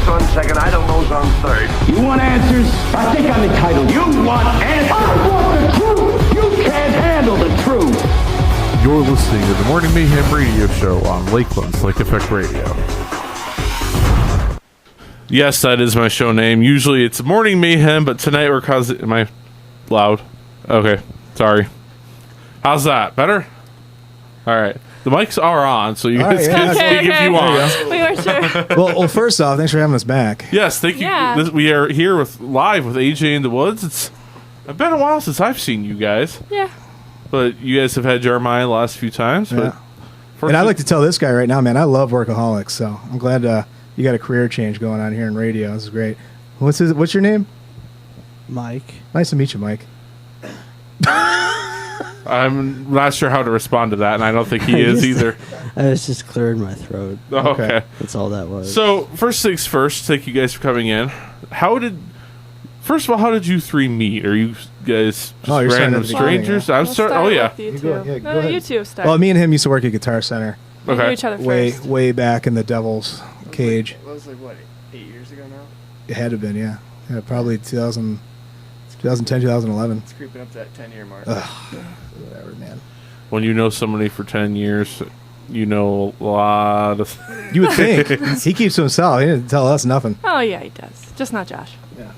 on second. I don't know who's on third. You want answers? I think I'm entitled. You want answers? I want the truth. You can't handle the truth. You're listening to the Morning Mayhem Radio Show on Lakeland's Lake Effect Radio. Yes, that is my show name. Usually it's Morning Mayhem, but tonight we're causing... Am I loud? Okay, sorry. How's that? Better? All right. The mics are on, so you guys can speak if you want. We weren't sure. Well, first off, thanks for having us back. Yes, thank you. Yeah. We are here live with AJ in the Woods. It's been a while since I've seen you guys. Yeah. But you guys have had Jeremiah the last few times. Yeah. But And I'd like to tell this guy right now, man, I love Workaholics, so I'm glad you got a career change going on here in radio. This is great. What's your name? Mike. Nice to meet you, Mike. I'm not sure how to respond to that, and I don't think he is either. I was just clearing my throat. Oh, okay. That's all that was. So, first things first, thank you guys for coming in. First of all, how did you three meet? Are you guys just you're starting random at the beginning, strangers? We'll start Oh, yeah. with you You two. go- yeah, go ahead. You two start. Well, me and him used to work at Guitar Center We knew Okay. each other first. way back in the Devil's Cage. That was like, what, 8 years ago now? It had to have been, yeah. Probably 2010, 2011. It's creeping up to that 10-year mark. Whatever, man. When you know somebody for 10 years, you know a lot of... You would think. He keeps to himself. He didn't tell us nothing. Oh, yeah, he does. Just not Josh. Yeah.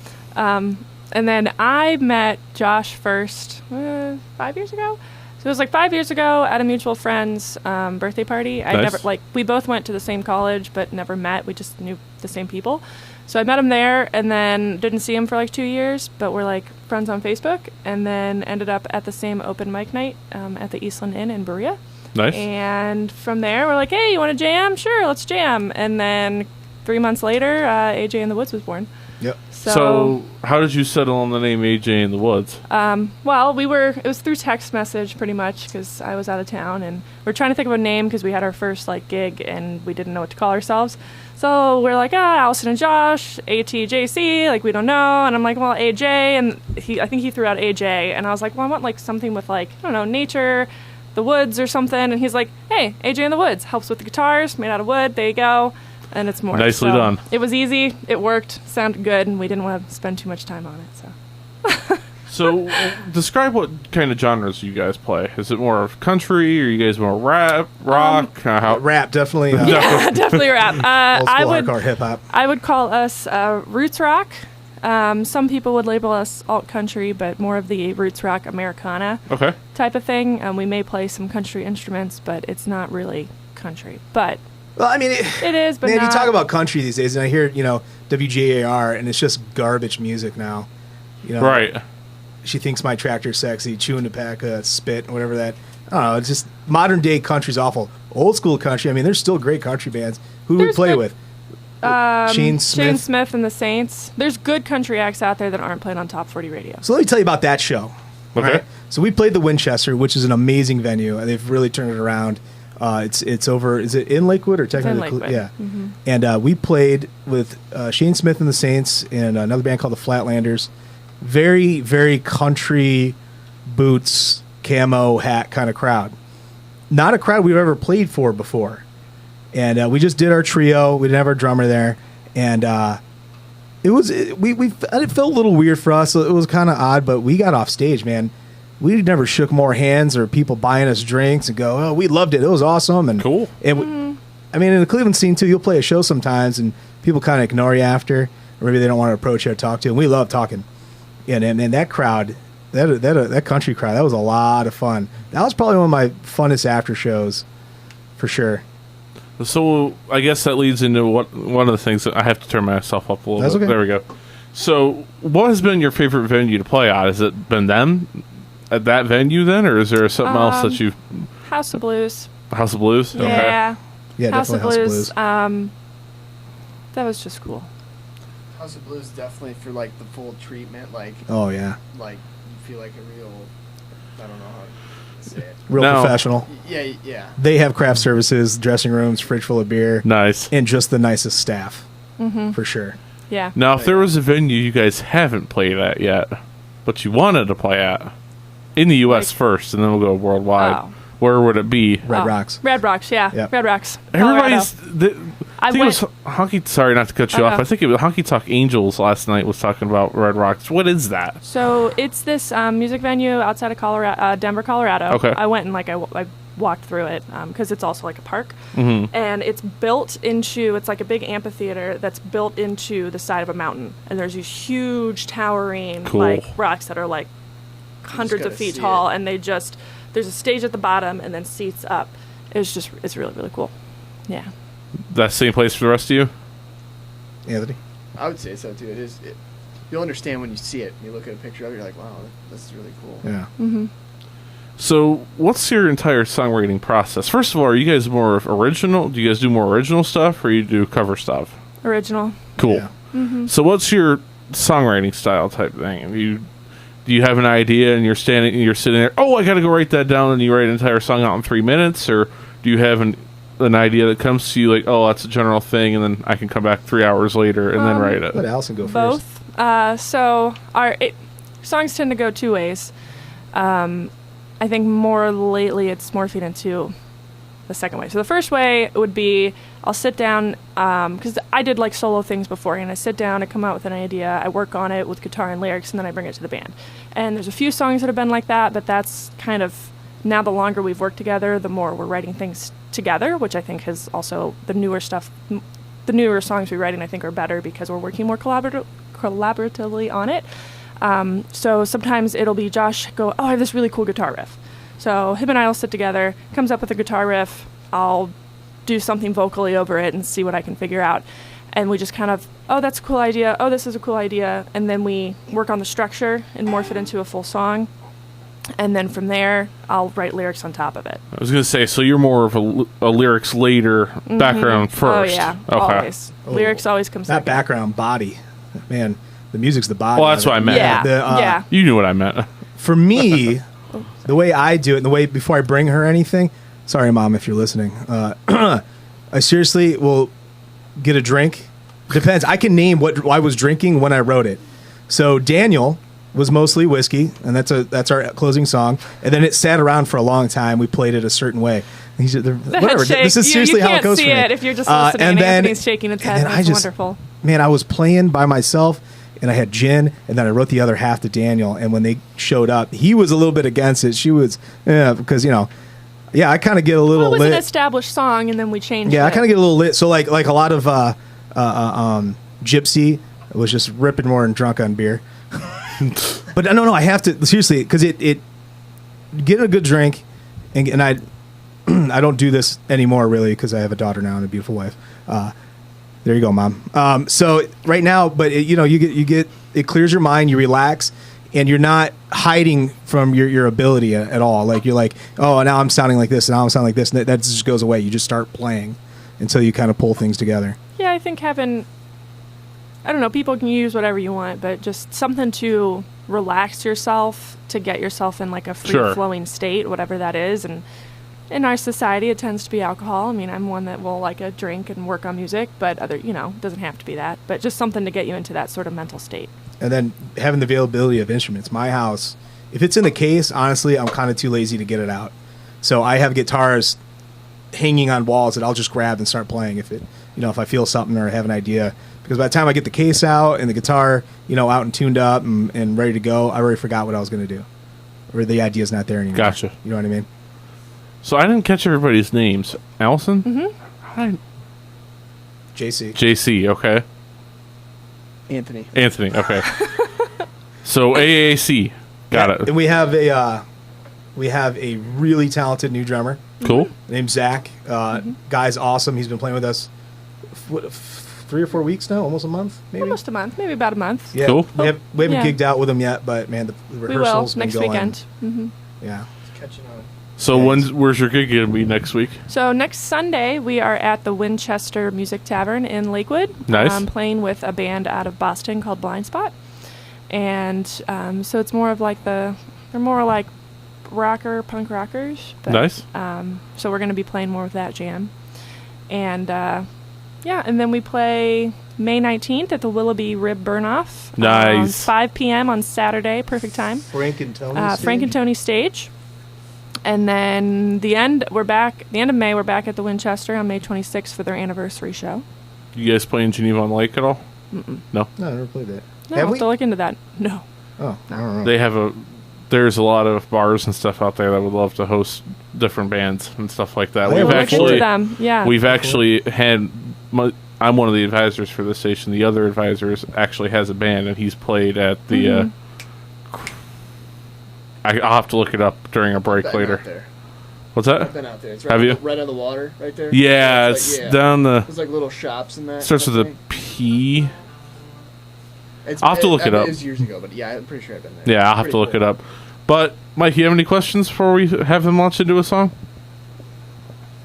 And then I met Josh first 5 years ago. So it was like 5 years ago at a mutual friend's birthday party. Nice. We both went to the same college but never met. We just knew the same people. So I met him there and then didn't see him for like 2 years, but we're like friends on Facebook, and then ended up at the same open mic night at the Eastland Inn in Berea. Nice. And from there, we're like, hey, you want to jam? Sure, let's jam. And then 3 months later, AJ in the Woods was born. Yep. So, how did you settle on the name AJ in the Woods? Well, it was through text message pretty much because I was out of town, and we're trying to think of a name because we had our first like gig and we didn't know what to call ourselves. So we're like, Allison and Josh, ATJC, like we don't know. And I'm like, well, AJ, and I think he threw out AJ, and I was like, well, I want like something with like, I don't know, nature, the woods or something. And he's like, hey, AJ in the Woods, helps with the guitars, made out of wood. There you go. And it's more. Nicely done. It was easy. It worked. Sounded good, and we didn't want to spend too much time on it. So. So, describe what kind of genres you guys play. Is it more of country, or you guys more rap, rock? How? Rap, definitely. Yeah, definitely rap. Old school hardcore hip hop. I would call us roots rock. Some people would label us alt country, but more of the roots rock Americana Okay. type of thing. We may play some country instruments, but it's not really country. But Well, I mean, it is. But man, not, you talk about country these days, and I hear, WGAR, and it's just garbage music now. Right. She thinks my tractor's sexy, chewing tobacco, spit, whatever that. I don't know. It's just modern day country's awful. Old school country, I mean, there's still great country bands. Who do we There's play good- with? Shane Shane Smith. Smith and the Saints. There's good country acts out there that aren't played on Top 40 radio. So let me tell you about that show. Okay. Right? So we played the Winchester, which is an amazing venue. They've really turned it around. It's over. Is it in Lakewood or technically? Lakewood. Yeah. Mm-hmm. And we played with Shane Smith and the Saints and another band called the Flatlanders. Very, very country boots, camo hat kind of crowd. Not a crowd we've ever played for before. And we just did our trio. We didn't have our drummer there, and it felt a little weird for us. It was kind of odd, but we got off stage, man. We never shook more hands or people buying us drinks and go, oh, we loved it. It was awesome. And Cool. And I mean, in the Cleveland scene too, you'll play a show sometimes and people kind of ignore you after, or maybe they don't want to approach you or talk to you. And we love talking. And that crowd, that country crowd, that was a lot of fun. That was probably one of my funnest after shows, for sure. So, I guess that leads into one of the things that I have to turn myself up a little That's bit. okay. There we go. So, what has been your favorite venue to play at? Has it been them at that venue then, or is there something else that you... House of Blues. House of Blues? Okay. Yeah. Yeah, House of definitely Blues. House of Blues. That was just cool. House of Blues definitely for like the full treatment, like Oh, yeah. like you feel like a real, I don't know how to say it. Real Now- professional. Yeah. They have craft services, dressing rooms, fridge full of beer, Nice. and just the nicest staff, for sure. Yeah. Now, if there was a venue you guys haven't played at yet, but you wanted to play at, in the U.S. Like- first, and then we'll go worldwide, Oh. where would it be? Red Rocks. Red Rocks, yeah. Yeah. Red Rocks. Everybody's... I think it was Honky. Sorry, not to cut you off. I think it was Honky Tonk Angels last night was talking about Red Rocks. What is that? So it's this music venue outside of Colorado, Denver, Colorado. Okay. I went and I walked through it because it's also like a park, and it's built into. It's like a big amphitheater that's built into the side of a mountain, and there's these huge towering like rocks that are like hundreds of feet tall, and there's a stage at the bottom and then seats up. It's really, really cool. Yeah. That same place for the rest of you? Anthony? I would say so too. You'll understand when you see it. You look at a picture of it, you're like, wow, this is really cool. Yeah. So, what's your entire songwriting process? First of all, are you guys more of original? Do you guys do more original stuff, or you do cover stuff? Original. Cool. Yeah. So, what's your songwriting style type thing? Do you have an idea and you're sitting there? Oh, I got to go write that down, and you write an entire song out in 3 minutes, or do you have an idea that comes to you like, oh, that's a general thing, and then I can come back 3 hours later and then write it? Let Allison go first. Both. So songs tend to go two ways. I think more lately it's morphing into the second way. So the first way would be I'll sit down, because I did like solo things before, and I sit down, I come out with an idea, I work on it with guitar and lyrics, and then I bring it to the band. And there's a few songs that have been like that, but that's kind of, now the longer we've worked together, the more we're writing things together, which I think has also the newer songs we're writing I think are better because we're working more collaboratively on it. So sometimes it'll be Josh go, oh, I have this really cool guitar riff. So him and I will sit together, comes up with a guitar riff, I'll do something vocally over it and see what I can figure out. And we just kind of, oh, that's a cool idea, oh, this is a cool idea, and then we work on the structure and morph it into a full song. And then from there, I'll write lyrics on top of it. I was going to say, so you're more of a lyrics later, background first. Oh, yeah, okay. always. Lyrics always comes That second. background body. Man, the music's the body. Well, that's what I meant. Yeah, yeah. You knew what I meant. For me, the way I do it, and the way before I bring her anything, sorry, Mom, if you're listening, I seriously will get a drink. Depends. I can name what I was drinking when I wrote it. So Daniel was mostly whiskey, and that's our closing song. And then it sat around for a long time. We played it a certain way. Whatever. Shake. This is seriously you how it goes for me. You can't see it if you're just listening. And then Anthony's shaking his head. It's wonderful. Man, I was playing by myself, and I had gin, and then I wrote the other half to Daniel. And when they showed up, he was a little bit against it. She was, because I kind of get a little it was lit. an established song, and then we changed it. Yeah, I kind of get a little lit. So like a lot of Gypsy was just ripping more and drunk on beer. But no, I have to seriously, because it getting a good drink, and I I don't do this anymore really because I have a daughter now and a beautiful wife. There you go, Mom. So right now, but you get it clears your mind, you relax, and you're not hiding from your ability at all. Like you're like, oh, now I'm sounding like this, and now I'm sounding like this, and that just goes away. You just start playing until you kind of pull things together. Yeah, I think having, I don't know, people can use whatever you want, but just something to relax yourself, to get yourself in like a free-flowing state, whatever that is. And in our society, it tends to be alcohol. I mean, I'm one that will like a drink and work on music, but it doesn't have to be that. But just something to get you into that sort of mental state. And then having the availability of instruments. My house, if it's in the case, honestly, I'm kind of too lazy to get it out. So I have guitars hanging on walls that I'll just grab and start playing if I feel something or I have an idea. Because by the time I get the case out and the guitar, out and tuned up and ready to go, I already forgot what I was going to do. Or the idea's not there anymore. Gotcha. You know what I mean? So I didn't catch everybody's names. Allison? Mm-hmm. JC, okay. Anthony, okay. So AAC. Got it. And we have a really talented new drummer. Cool. Named Zach. Guy's awesome. He's been playing with us 3 or 4 weeks now, almost a month, maybe. Almost a month, maybe about a month. Yeah, cool. We haven't gigged out with him yet, but man, the rehearsals we will next weekend. Mm-hmm. Yeah. catching on. So where's your gig going to be next week? So next Sunday we are at the Winchester Music Tavern in Lakewood. Nice. Playing with a band out of Boston called Blind Spot, and so it's more of like they're more like punk rockers. But, Nice. So we're going to be playing more with that jam, and and then we play May 19th at the Willoughby Rib Burnoff. Nice. 5 p.m. on Saturday, perfect time. Frank and Tony. Frank and Tony stage. And then the end of May, we're back at the Winchester on May 26th for their anniversary show. You guys play in Geneva on Lake at all? No. No, I never played that. No, Have I'll we? have to look into that. No. Oh, I don't know. There's a lot of bars and stuff out there that would love to host different bands and stuff like that. Oh, yeah, We've we'll look into actually them. Yeah. we've actually had. I'm one of the advisors for the station. The other advisor actually has a band, and he's played at the. I'll have to look it up during a break Been later. out there. What's I've that? been out there. It's Have you? right on the water, right there. Yeah, It's it's like, yeah. down the. There's like little shops in that. Starts with I a think. P. It's, I'll have to look it up. It was years ago, but yeah, I'm pretty sure I've been there. Yeah, I'll have to look it up. But Mike, you have any questions before we have them launch into a song?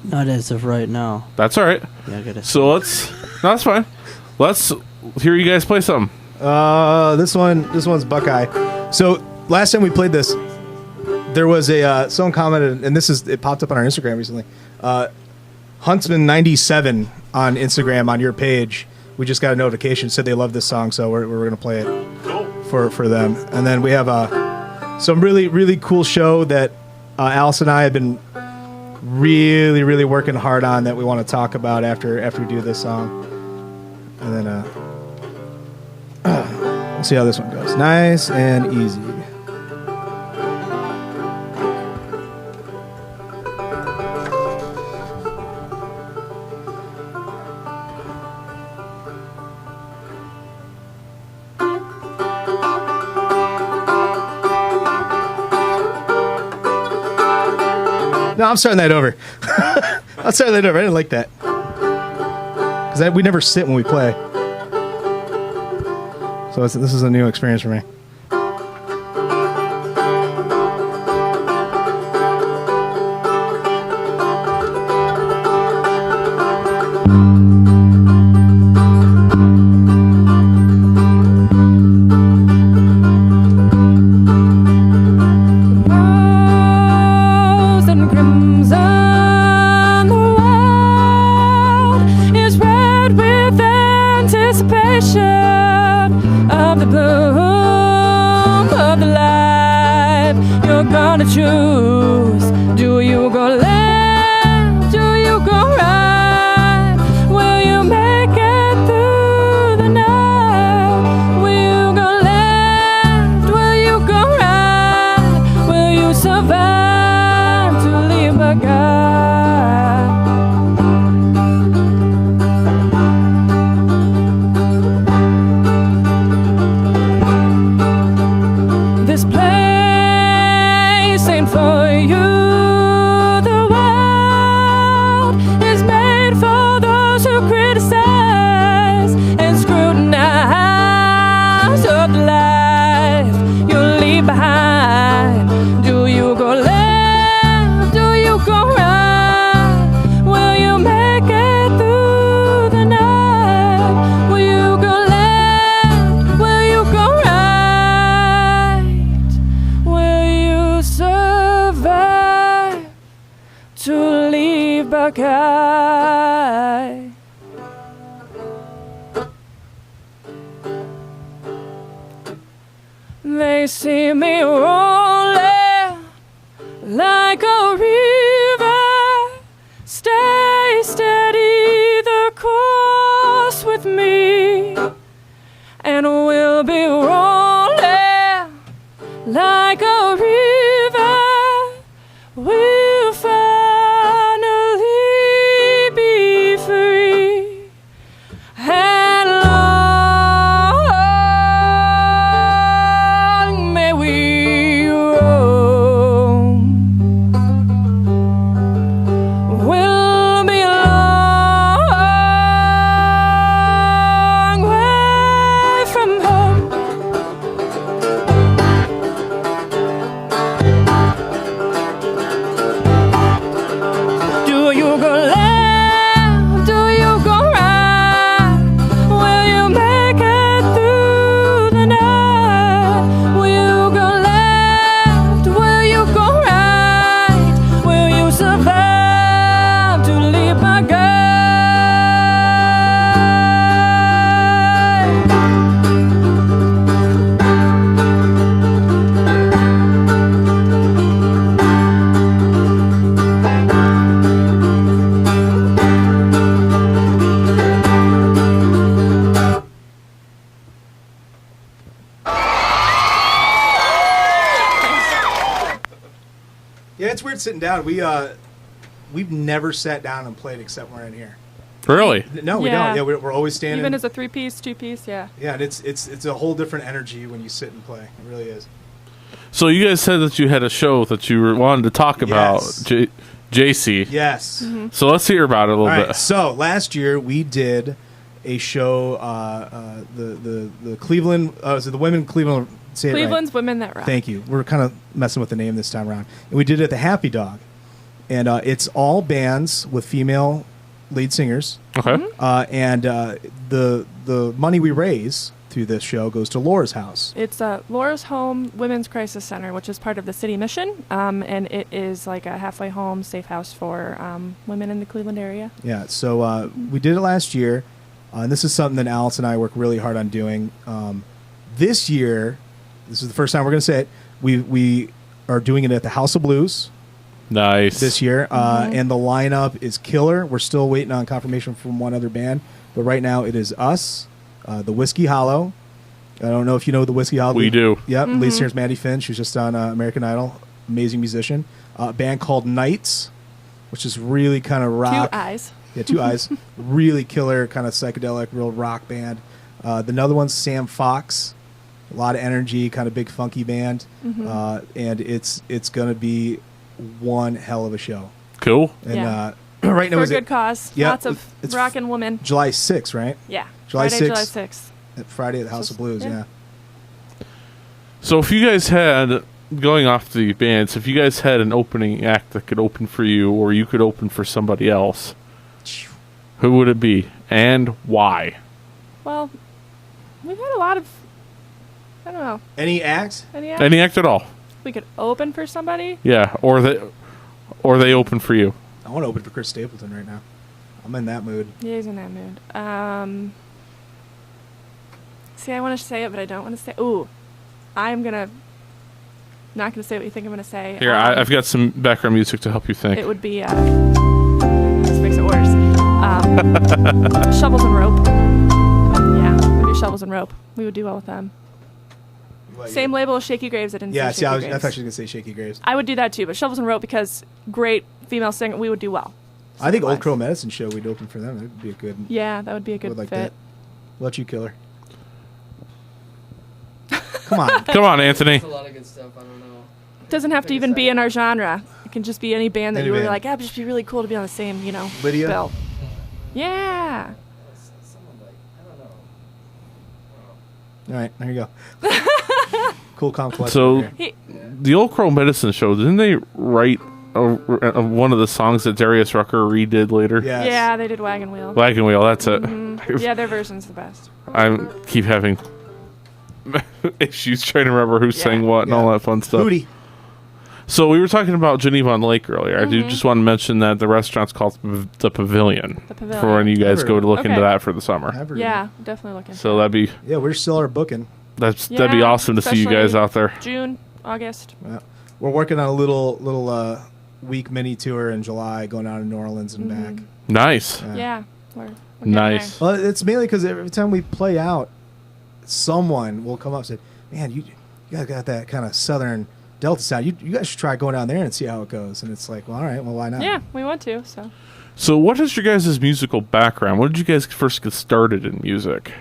Not as of right now. That's all right. Yeah, I gotta. So let's. No, that's fine. Let's hear you guys play something. This one's Buckeye. So last time we played this, there was a someone commented, and it popped up on our Instagram recently. Huntsman97 on Instagram on your page. We just got a notification, said they love this song, so we're gonna play it for them. And then we have some really cool show that Alice and I have been really working hard on that we want to talk about after we do this song. And then we'll see how this one goes. Nice and easy. No, I'm starting that over. I'm starting that over. I didn't like that. Because we never sit when we play. So this is a new experience for me. Rose and crimson, the world is red with anticipation of the bloom of the life you're gonna choose. Do you go left? Do you go right? Will you make it through the night? Will you go left? Will you go right? Will you survive to leave a guy? This place ain't for you. The world is made for those who criticize and scrutinize of the life you'll leave behind. Do you go left? Do you go right? Will you make it through the night? Will you go left? Will you go right? Will you survive to leave Buckeye? They see me rolling like a river. Stay steady the course with me, and we'll be rolling like a river. We'll finally be free. And long may we roam. started sitting down, we've never sat down and played except we're in here. Really? No, we Yeah. don't. Yeah, we're always standing. Even as a 3-piece, 2-piece, yeah. Yeah, and it's a whole different energy when you sit and play. It really is. So you guys said that you had a show that you were wanted to talk about, Yes. JC. Yes. Mm-hmm. So let's hear about it a little All right. bit. So last year we did a show. The Cleveland. So the women Cleveland. Say it right. Cleveland's Women That Rock. Thank you. We're kind of messing with the name this time around, and we did it at the Happy Dog, and it's all bands with female lead singers. Okay. And the money we raise through this show goes to Laura's house. It's Laura's Home Women's Crisis Center, which is part of the city mission, and it is like a halfway home, safe house for women in the Cleveland area. Yeah, so we did it last year, and this is something that Alice and I work really hard on doing. This year, this is the first time we're going to say it, we are doing it at the House of Blues Nice. this year, and the lineup is killer. We're still waiting on confirmation from one other band, but right now it is us, the Whiskey Hollow. I don't know if you know the Whiskey Hollow. We do. Yep, lead singer's Mandy Finn. She was just on American Idol. Amazing musician. A band called Knights, which is really kind of rock. 2 eyes. Yeah, Two Eyes. Really killer, kind of psychedelic, real rock band. The other one's Sam Fox. A lot of energy, kind of big funky band. And it's going to be one hell of a show. Cool. And Yeah. right now For a is good it cause. Yeah, Lots of it's rockin' women. July 6th, right? Yeah. July Friday, 6th. July 6th. Friday at the House of Blues, yeah. yeah. So if you guys had, going off the bands, if you guys had an opening act that could open for you, or you could open for somebody else, who would it be and why? Well, we've had a lot of, I don't know, Any acts? any acts? Any act at all? We could open for somebody. Yeah, or they open for you. I want to open for Chris Stapleton right now. I'm in that mood. Yeah, he's in that mood. See, I want to say it, but I don't want to say. Ooh, I'm not gonna say what you think I'm gonna say. Here, I've got some background music to help you think. It would be. This makes it worse. Shovels and Rope. Yeah, we do Shovels and Rope. We would do well with them. Same label as Shaky Graves. I didn't Yeah, say see, I Shaky thought Graves. she was going to say Shaky Graves. I would do that too, but Shovels and Rope because great female singer. We would do well. I think Old Singer-wise. Crow Medicine Show, we'd open for them. That would be a good. Yeah, that would be a I good would like fit. that. What about you, Killer? Come on. Come on, Anthony. There's a lot of good stuff. I don't know. Doesn't have to even be in our genre. It can just be any band that Any you were band. like, it'd just be really cool to be on the same, Lydia? bill. Yeah. Someone like, I don't know. All right, there you go. Cool, calm, collected. So over here. the Old Crow Medicine Show, didn't they write one of the songs that Darius Rucker redid later? Yes. Yeah, they did Wagon Wheel. Wagon Wheel, that's it. Yeah, their version's the best. I keep having issues trying to remember who sang what and all Yeah. that fun stuff. Hootie. So we were talking about Geneva on Lake earlier. I do just want to mention that the restaurant's called the Pavilion. The Pavilion. For when you guys Never- go to look Okay. into that for the summer. Never- Yeah, definitely looking. So that'd be Yeah, we're still our booking. that'd be Yeah, awesome to see you guys especially out there. June, August. Yeah. We're working on a little week mini tour in July, going out to New Orleans and back. Nice. Yeah, we're getting Nice. Well, it's mainly because every time we play out, someone will come up and say, "Man, you guys got that kind of southern Delta sound. You guys should try going down there and see how it goes." And it's like, well, all right, well, why not? there. Yeah, we want to. So So what is your guys' musical background? When did you guys first get started in music?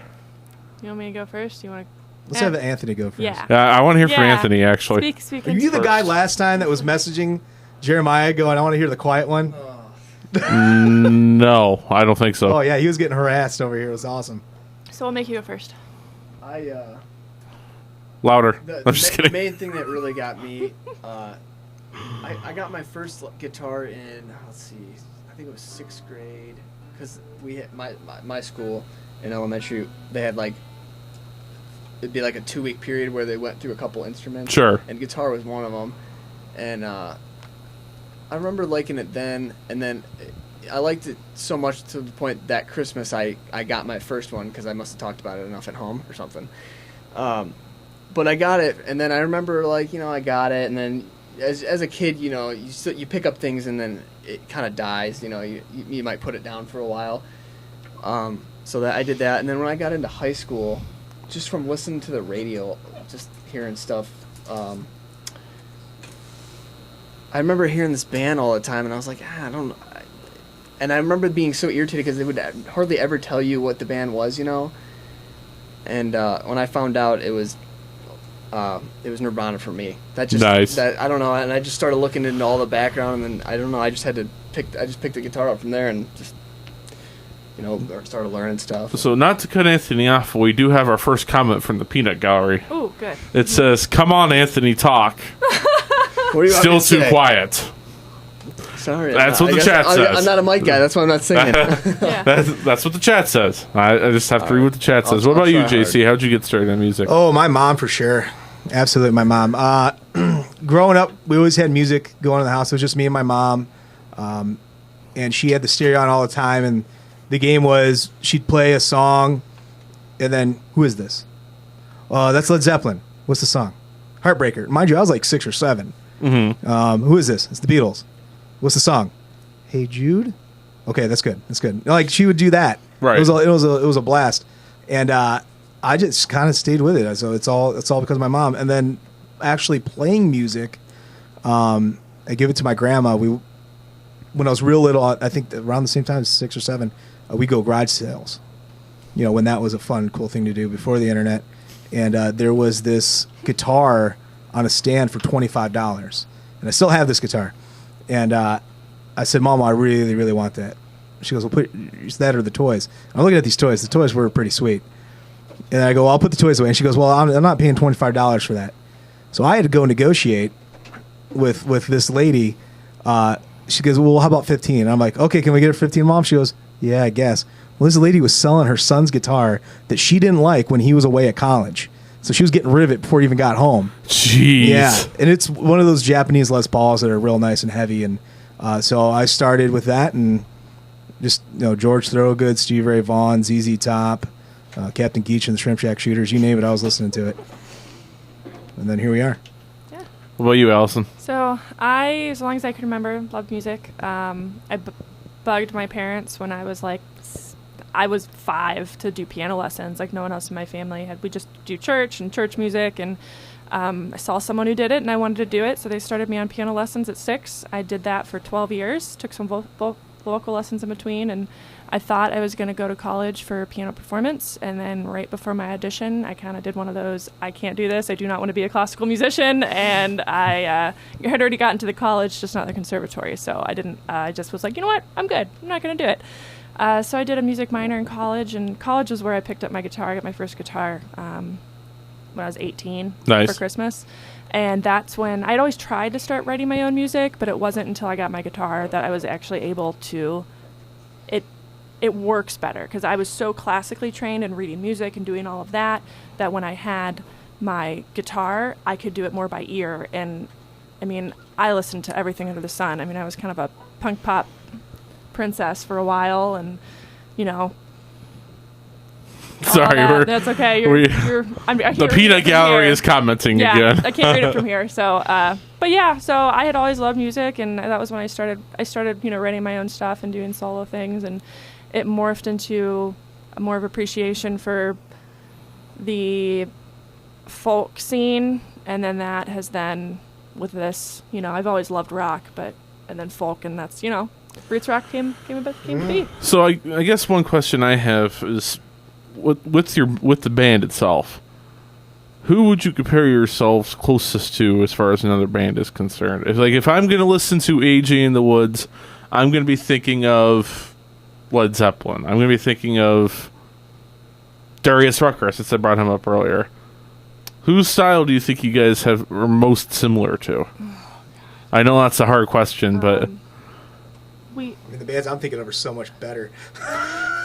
you want me to go first? You want to? Let's have Anthony go first. Yeah. I want to hear from Yeah. Anthony, actually. Speak Are you the into- guy last time that was messaging Jeremiah going, "I want to hear the quiet one"? No, I don't think so. Oh yeah, he was getting harassed over here. It was awesome. So we'll make you go first. Louder. The I'm just kidding. main thing that really got me, I got my first guitar in, let's see, I think it was 6th grade, because we had my school in elementary, they had like, it'd be like a 2-week period where they went through a couple instruments. Sure. And guitar was one of them. And I remember liking it then, and then I liked it so much to the point that Christmas I got my first one because I must have talked about it enough at home or something. But I got it, and then I remember, like, I got it, and then as a kid, you pick up things, and then it kind of dies. You might put it down for a while. So that I did that, and then when I got into high school, just from listening to the radio, just hearing stuff, I remember hearing this band all the time, and I was like, I don't know. And I remember being so irritated because they would hardly ever tell you what the band was, you know. And when I found out, it was Nirvana for me. That just Nice. I don't know, and I just started looking into all the background, and then I don't know. I just picked the guitar up from there and just started learning stuff. So not to cut Anthony off, we do have our first comment from the Peanut Gallery. Ooh, good. It says, "Come on, Anthony, talk. What do you want Still me to too say? quiet." Sorry, That's what I the guess chat says. I'm not a mic guy. That's why I'm not singing. Yeah. That's what the chat says. I just have to read what the chat says. What I'll about you, try JC? How'd you get started in music? Oh, my mom for sure. Absolutely, my mom. Growing up, we always had music going in the house. It was just me and my mom, and she had the stereo on all the time. And the game was she'd play a song, and then who is this? That's Led Zeppelin. What's the song? Heartbreaker. Mind you, I was like 6 or 7. Mm-hmm. Who is this? It's the Beatles. What's the song? Hey Jude. Okay, that's good. That's good. Like she would do that. Right. It was a blast, and I just kind of stayed with it. So it's all because of my mom. And then actually playing music, I give it to my grandma. When I was real little, I think around the same time, 6 or 7, we go garage sales. You know, when that was a fun, cool thing to do before the internet. And there was this guitar on a stand for $25, and I still have this guitar. And I said, "Mama, I really, really want that." She goes, "Well, it's that or the toys." I'm looking at these toys. The toys were pretty sweet. And I go, "Well, I'll put the toys away." And she goes, "Well, I'm not paying $25 for that." So I had to go negotiate with this lady. She goes, "Well, how about 15?" And I'm like, "Okay, can we get her 15, Mom?" She goes, "Yeah, I guess." Well, this lady was selling her son's guitar that she didn't like when he was away at college. So she was getting rid of it before he even got home. Jeez. Yeah, and it's one of those Japanese Les Pauls that are real nice and heavy. And so I started with that, and just George Thorogood, Stevie Ray Vaughan, ZZ Top, Captain Geach and the Shrimp Shack Shooters, you name it, I was listening to it. And then here we are. What about you, Allison? So I, as long as I can remember, loved music. I bugged my parents when I was I was 5 to do piano lessons. Like no one else in my family had. We just do church and church music, and I saw someone who did it, and I wanted to do it, so they started me on piano lessons at 6. I did that for 12 years. Took some vocal lessons in between, and I thought I was going to go to college for piano performance, and then right before my audition, I kind of did one of those, I can't do this, I do not want to be a classical musician, and I had already gotten to the college, just not the conservatory, so I just was like, you know what, I'm good, I'm not going to do it. So I did a music minor in college, and college was where I picked up my guitar. I got my first guitar when I was 18 Nice. for Christmas. And that's when I'd always tried to start writing my own music, but it wasn't until I got my guitar that I was actually able to. It works better because I was so classically trained in reading music and doing all of that when I had my guitar, I could do it more by ear. And I mean, I listened to everything under the sun. I mean, I was kind of a punk pop princess for a while, and Sorry, that's okay. I'm the Peanut Gallery is commenting again. I can't read it from here. So, but yeah, so I had always loved music, and that was when I started writing my own stuff and doing solo things, and it morphed into more of appreciation for the folk scene, and then that has then with this, I've always loved rock, and then folk, and that's roots rock came to be. So I guess one question I have is, with the band itself, who would you compare yourselves closest to as far as another band is concerned? If I'm going to listen to AJ in the Woods, I'm going to be thinking of Led Zeppelin. I'm going to be thinking of Darius Rucker, since I brought him up earlier. Whose style do you think you guys are most similar to? I know that's a hard question, but The bands I'm thinking of are so much better.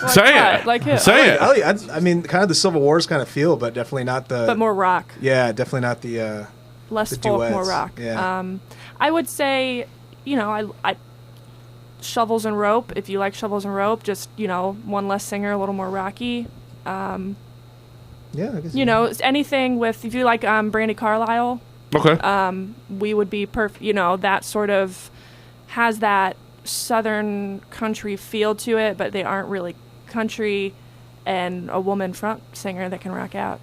say it. Like who? Say it. I mean, kind of the Civil Wars kind of feel, but definitely not the. But more rock. Yeah, definitely not the. Less the folk, duets. more rock. Yeah. I would say, I Shovels and Rope. If you like Shovels and Rope, just one less singer, a little more rocky. Yeah, I guess. Anything with, if you like Brandy Carlisle. Okay. We would be perfect. That sort of has that southern country feel to it, but they aren't really country, and a woman front singer that can rock out.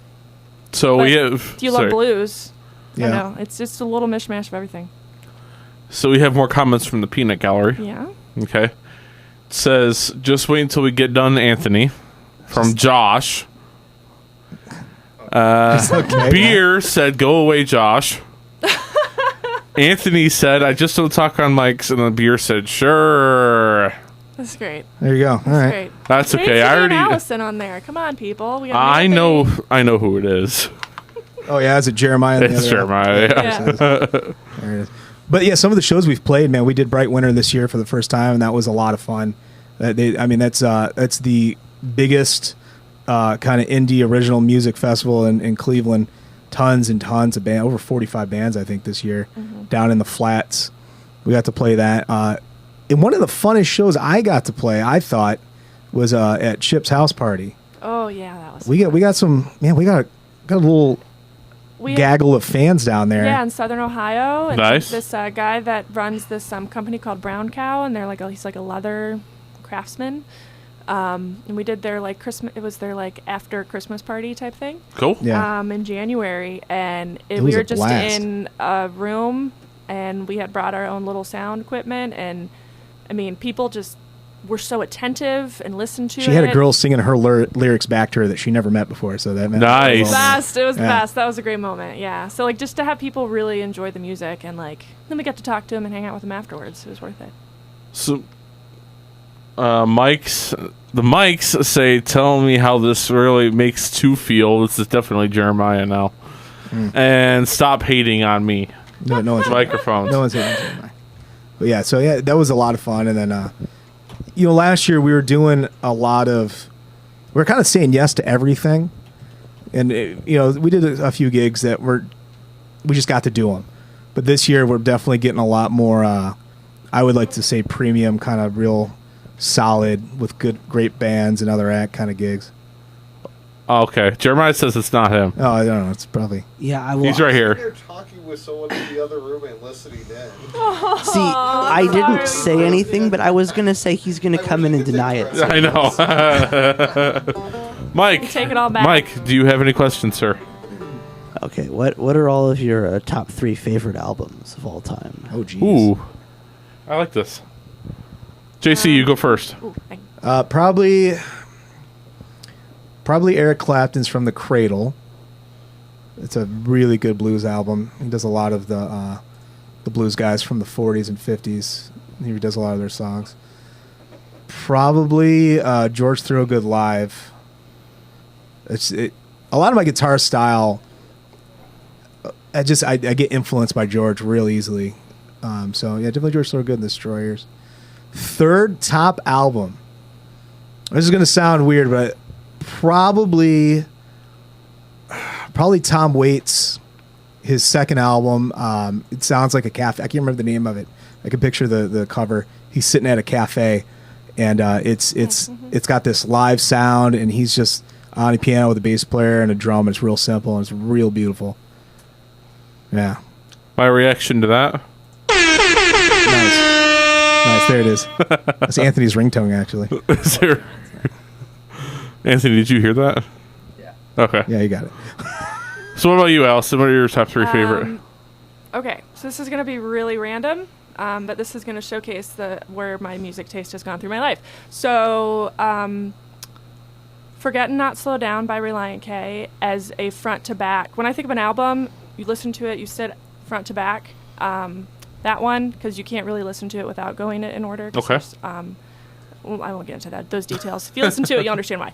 So But we have. Do you love blues? Yeah. It's just a little mishmash of everything. So we have more comments from the Peanut Gallery. Yeah. Okay. It says, just wait until we get done, Anthony. From Josh. Okay. Beer said, go away, Josh. Anthony said, I just don't talk on mics. And then Beer said, sure. That's great. There you go. All right. Great. That's okay. Jason I and already. Allison on there. Come on, people. We got I Anthony. know who it is. Oh yeah, is it Jeremiah? It's Jeremiah. Yeah. Yeah. There it is. But yeah, some of the shows we've played, man, we did Bright Winter this year for the first time, and that was a lot of fun. That's the biggest kind of indie original music festival in Cleveland. Tons and tons of bands, over 45 bands, I think, this year, down in the flats. We got to play that. And one of the funnest shows I got to play, I thought, was at Chip's house party. Oh yeah, that was. We got a little We gaggle of fans down there. Yeah, in Southern Ohio. And Nice. This guy that runs this company called Brown Cow, and they're he's like a leather craftsman. And we did their Christmas. It was their after Christmas party type thing. Cool. Yeah. In January, and It we was were a just blast. in a room, and we had brought our own little sound equipment, and I mean, people just were so attentive and listened to it. She had a girl singing her lyrics back to her that she never met before, so that meant Nice. It was the best. It was the Yeah. best. That was a great moment. Yeah. So just to have people really enjoy the music, and then we got to talk to them and hang out with them afterwards. It was worth it. So, the mics say, tell me how this really makes two feel. This is definitely Jeremiah now. And stop hating on me. No one's Microphones. No one's hitting Jeremiah. But yeah, that was a lot of fun. And then, last year we were doing a lot of, we were kind of saying yes to everything. And, we did a few gigs that we just got to do them. But this year we're definitely getting a lot more, I would like to say premium, kind of real solid with great bands and other act kind of gigs. Okay. Jeremiah says it's not him. Oh, I don't know. It's probably. Yeah, I will. He's right here. They're talking with someone in the other room and listening in. See, I didn't say anything, but I was gonna say he's gonna come in and deny it. So. I know. Mike. Take it all back. Mike, do you have any questions, sir? Okay, what are all of your top 3 favorite albums of all time? Oh, geez. Ooh. I like this. JC, you go first. Ooh, Probably Eric Clapton's From the Cradle. It's a really good blues album. He does a lot of the blues guys from the 40s and 50s. He does a lot of their songs. Probably George Thorogood Live. A lot of my guitar style, I get influenced by George real easily. So yeah, definitely George Thorogood and the Destroyers. Third top album. This is going to sound weird, but probably Tom Waits, his second album. It sounds like a cafe. I can't remember the name of it. I can picture the cover. He's sitting at a cafe, and it's got this live sound, and he's just on a piano with a bass player and a drum. It's real simple and it's real beautiful. Yeah, My reaction to that? nice. There it is. That's Anthony's ringtone, actually. Is there... Anthony, did you hear that? Yeah. Okay. Yeah, you got it. So what about you, Allison? What are your top 3 favorite? Okay, so this is going to be really random, but this is going to showcase where my music taste has gone through my life. So, Forget and Not Slow Down by Relient K as a front to back. When I think of an album, you listen to it, you sit front to back. That one, because you can't really listen to it without going in order. Okay. Well, I won't get into those details. If you listen to it, you'll understand why.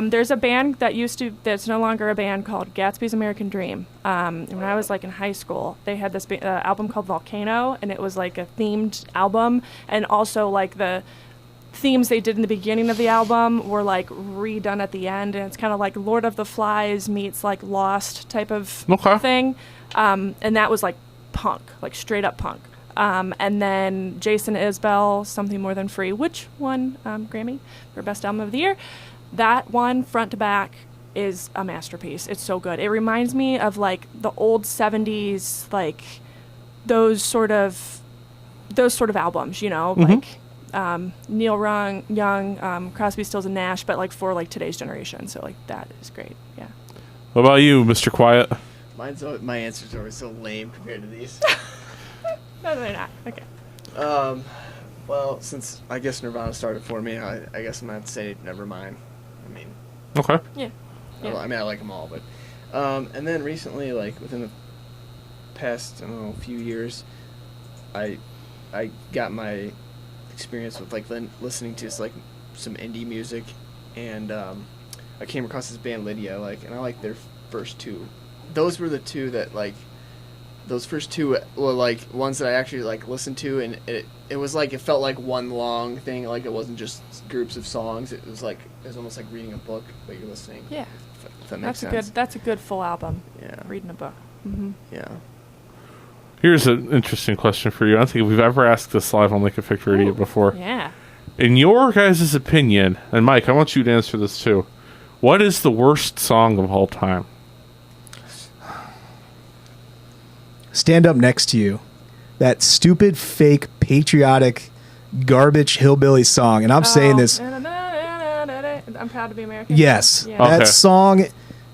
There's a band that's no longer a band called Gatsby's American Dream. When I was in high school, they had this album called Volcano, and it was a themed album, and also the themes they did in the beginning of the album were redone at the end, and it's kind of like Lord of the Flies meets Lost type of thing. And that was punk, straight up punk. And then Jason Isbell, Something More Than Free, which won Grammy for Best Album of the Year. That one, front to back, is a masterpiece. It's so good. It reminds me of the old 70s, those sort of albums, Neil Young, Crosby, Stills and Nash, but for today's generation. So that is great. Yeah. What about you, Mr. Quiet? My answers are always so lame compared to these. No, they're not. Okay. Well, since I guess Nirvana started for me, I guess I'm gonna have to say Nevermind. I mean, Okay. Yeah. Yeah. I like them all, but and then recently, like within the past few years, I got my experience with like listening to like some indie music, and I came across this band Lydia, and I like their first two. Those were the two that those first two were like ones that I actually like listened to, and it was like it felt like one long thing. Like it wasn't just groups of songs. It was almost like reading a book, but you're listening. Yeah. If that makes sense. That's a good full album. Yeah. Reading a book. Yeah. Here's an interesting question for you. I don't think we've ever asked this live on Lake Effect Radio before. Yeah. In your guys' opinion, and Mike, I want you to answer this too. What is the worst song of all time? Stand Up Next to You. That stupid, fake, patriotic, garbage hillbilly song. And I'm saying this. I'm proud to be American. Yes. Yeah. That Okay. song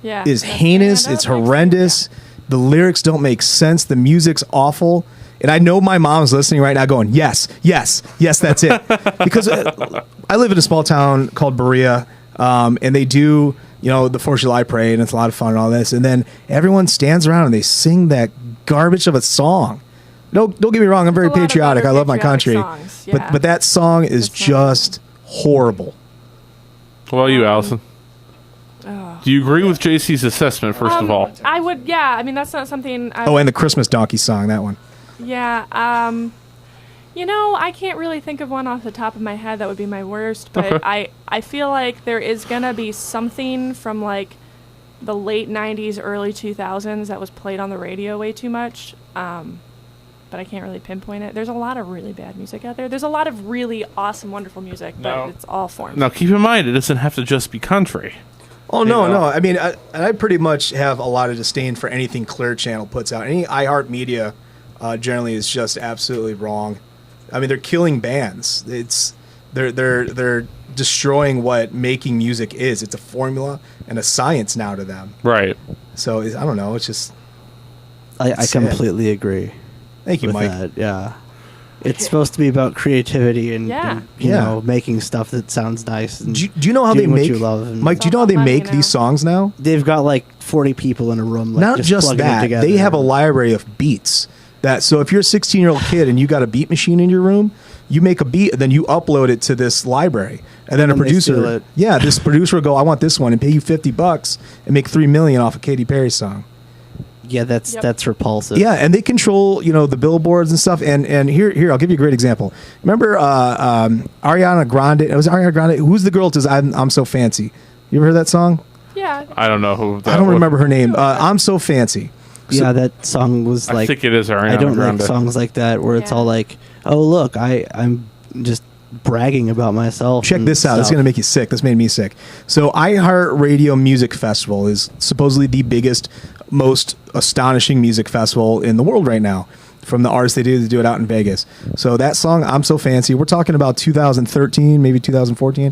Yeah. is That's heinous. Stand Up It's Next to You. horrendous. The lyrics don't make sense. The music's awful. And I know my mom's listening right now going, yes, yes, yes, that's it. Because I live in a small town called Berea, and they do, the 4th of July parade, and it's a lot of fun and all this. And then everyone stands around and they sing that garbage of a song. Don't get me wrong. I'm very There's a lot of patriotic. I better love my country. patriotic songs, yeah. But that song is It's not- just horrible. What about you, Allison? Oh. Do you agree with JC's assessment, first of all? I would, yeah. I mean, that's not something. Oh, and the Christmas donkey song, that one. Yeah. I can't really think of one off the top of my head that would be my worst, but Okay. I feel like there is going to be something from like the late 90s, early 2000s that was played on the radio way too much. But I can't really pinpoint it. There's a lot of really bad music out there. There's a lot of really awesome, wonderful music, but No. it's all forms. Now, keep in mind, it doesn't have to just be country. Oh, no, You know? no. I mean, I pretty much have a lot of disdain for anything Clear Channel puts out. Any iHeartMedia generally is just absolutely wrong. I mean, they're killing bands. They're destroying what making music is. It's a formula and a science now to them. Right. So I don't know. It's just I sad. completely agree. Thank you, with Mike. that. Yeah. It's supposed to be about creativity and, Yeah. and, you Yeah. know, making stuff that sounds nice. And Do you know how they doing what make you love and- Mike? Do you know how they It's all about make money these now. songs now? they've got like 40 people in a room. Like, Not just plugging it that, together. they have a library of beats. So if you're a 16-year-old kid and you got a beat machine in your room, you make a beat and then you upload it to this library, and then a And they steal producer, it. this producer will go, "I want this one," and pay you $50 and make $3 million off a Katy Perry song. Yeah, that's repulsive. Yeah, and they control the billboards and stuff. And here I'll give you a great example. Remember Ariana Grande? It was Ariana Grande. Who's the girl that says I'm so fancy? You ever heard that song? Yeah. I don't know who that I don't was. remember her name. I'm so fancy. Yeah, that song was I like. think it is Ariana I don't Grande. like songs like that where it's Yeah. all like, oh look, I'm just bragging about myself. Check and this out. It's stuff. going to make you sick. This made me sick. So, iHeartRadio Music Festival is supposedly the biggest, most astonishing music festival in the world right now. From the artists they do it out in Vegas. So that song, "I'm So Fancy," we're talking about 2013, maybe 2014.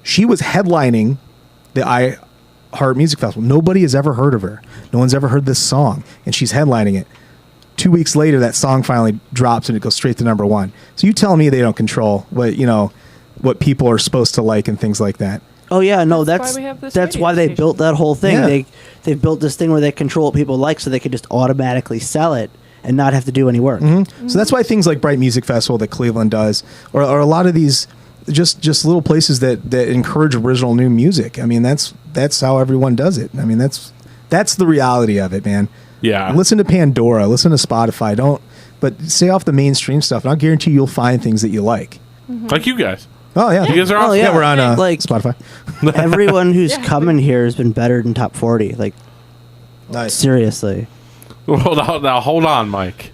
She was headlining the iHeart Music Festival. Nobody has ever heard of her. No one's ever heard this song, and she's headlining it. 2 weeks later, that song finally drops and it goes straight to #1. So you tell me they don't control what people are supposed to like and things like that. Oh yeah, no, That's that's why we have this that's radio why they station. built that whole thing. Yeah. They built this thing where they control what people like, so they could just automatically sell it and not have to do any work. So that's why things like Bright Music Festival that Cleveland does, or a lot of these just little places that encourage original new music. I mean, that's how everyone does it. I mean, that's the reality of it, man. Yeah. Listen to Pandora, listen to Spotify. But stay off the mainstream stuff, and I'll guarantee you'll find things that you like. Like you guys. Oh yeah, You guys are Oh, awesome. yeah. we're on Like- Spotify. Everyone who's Yeah. coming here has been better than top 40. Like Nice. seriously. Now, hold on, Mike.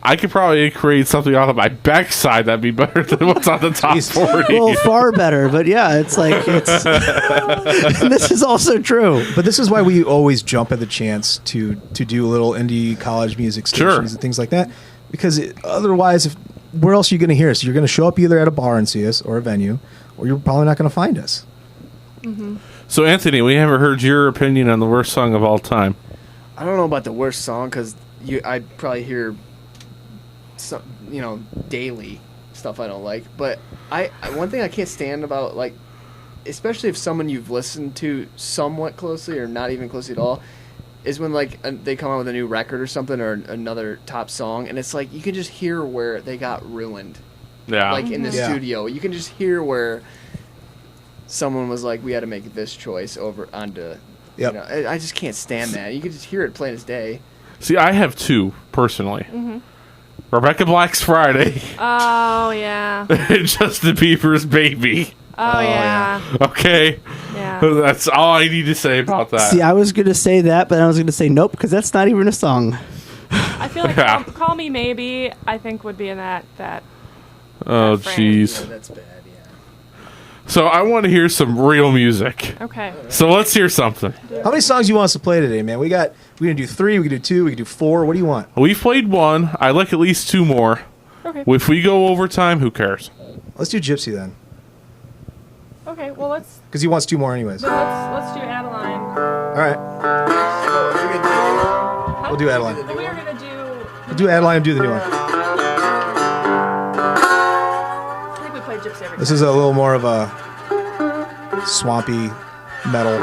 I could probably create something out of my backside that'd be better than what's on the top 40. Well, far better, but yeah, it's like it's. This is also true. But this is why we always jump at the chance to do little indie college music stations Sure. and things like that. Because otherwise, where else are you going to hear us? You're going to show up either at a bar and see us or a venue, or you're probably not going to find us. So, Anthony, we haven't heard your opinion on the worst song of all time. I don't know about the worst song because I'd probably hear some, daily stuff I don't like. But one thing I can't stand about, like, especially if someone you've listened to somewhat closely or not even closely at all, is when like they come out with a new record or something or another top song, and it's like you can just hear where they got ruined. Yeah. Like in the studio, you can just hear where someone was like, "We had to make this choice over onto." Yep. I just can't stand that. You can just hear it plain as day. See, I have two personally. Rebecca Black's Friday Oh yeah. and Justin Bieber's Baby. Oh yeah. Okay. Yeah. That's all I need to say about that. See, I was going to say that, but I was going to say nope because that's not even a song. I feel like Yeah. Call Me Maybe, I think, would be in that. Oh, frame. jeez. Yeah, that's bad. Yeah. So I want to hear some real music. Okay. So let's hear something. How many songs you want us to play today, man? We're gonna do 3. We can do 2. We can do 4. What do you want? We've played one. I like at least 2 more. Okay. If we go overtime, who cares? Let's do Gypsy then, Okay. Well, let's because he wants 2 more anyways. All let's do Adeline. right, Huh? we'll do Adeline. We were gonna do. We'll do Adeline and do the new one. I think we played Gypsy every This time. is a little more of a swampy metal.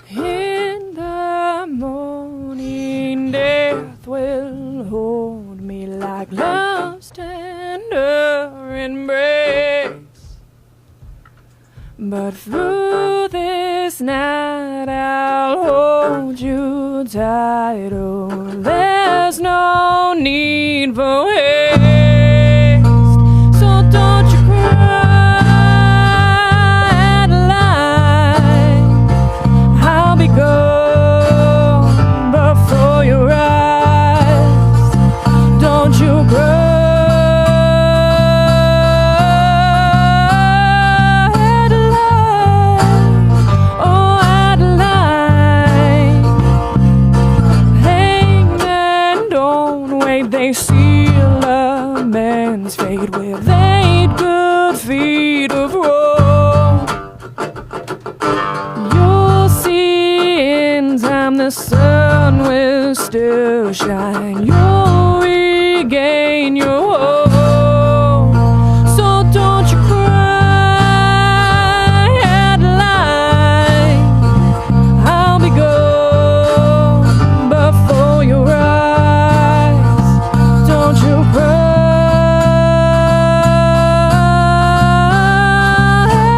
In the morning, death will hold me like love's tender embrace. But through this night, I'll hold you tight. Oh, there's no need for haste. So don't you cry, Adeline. I'll be gone before your eyes. Don't you cry, Adeline. Oh, Adeline. Hangmen don't wait, they seal a man's fate with 8 good feet of rope. You'll see in time the sun will still shine. You'll regain your hope. So don't you cry, Adeline. I'll be gone before your eyes. Don't you cry,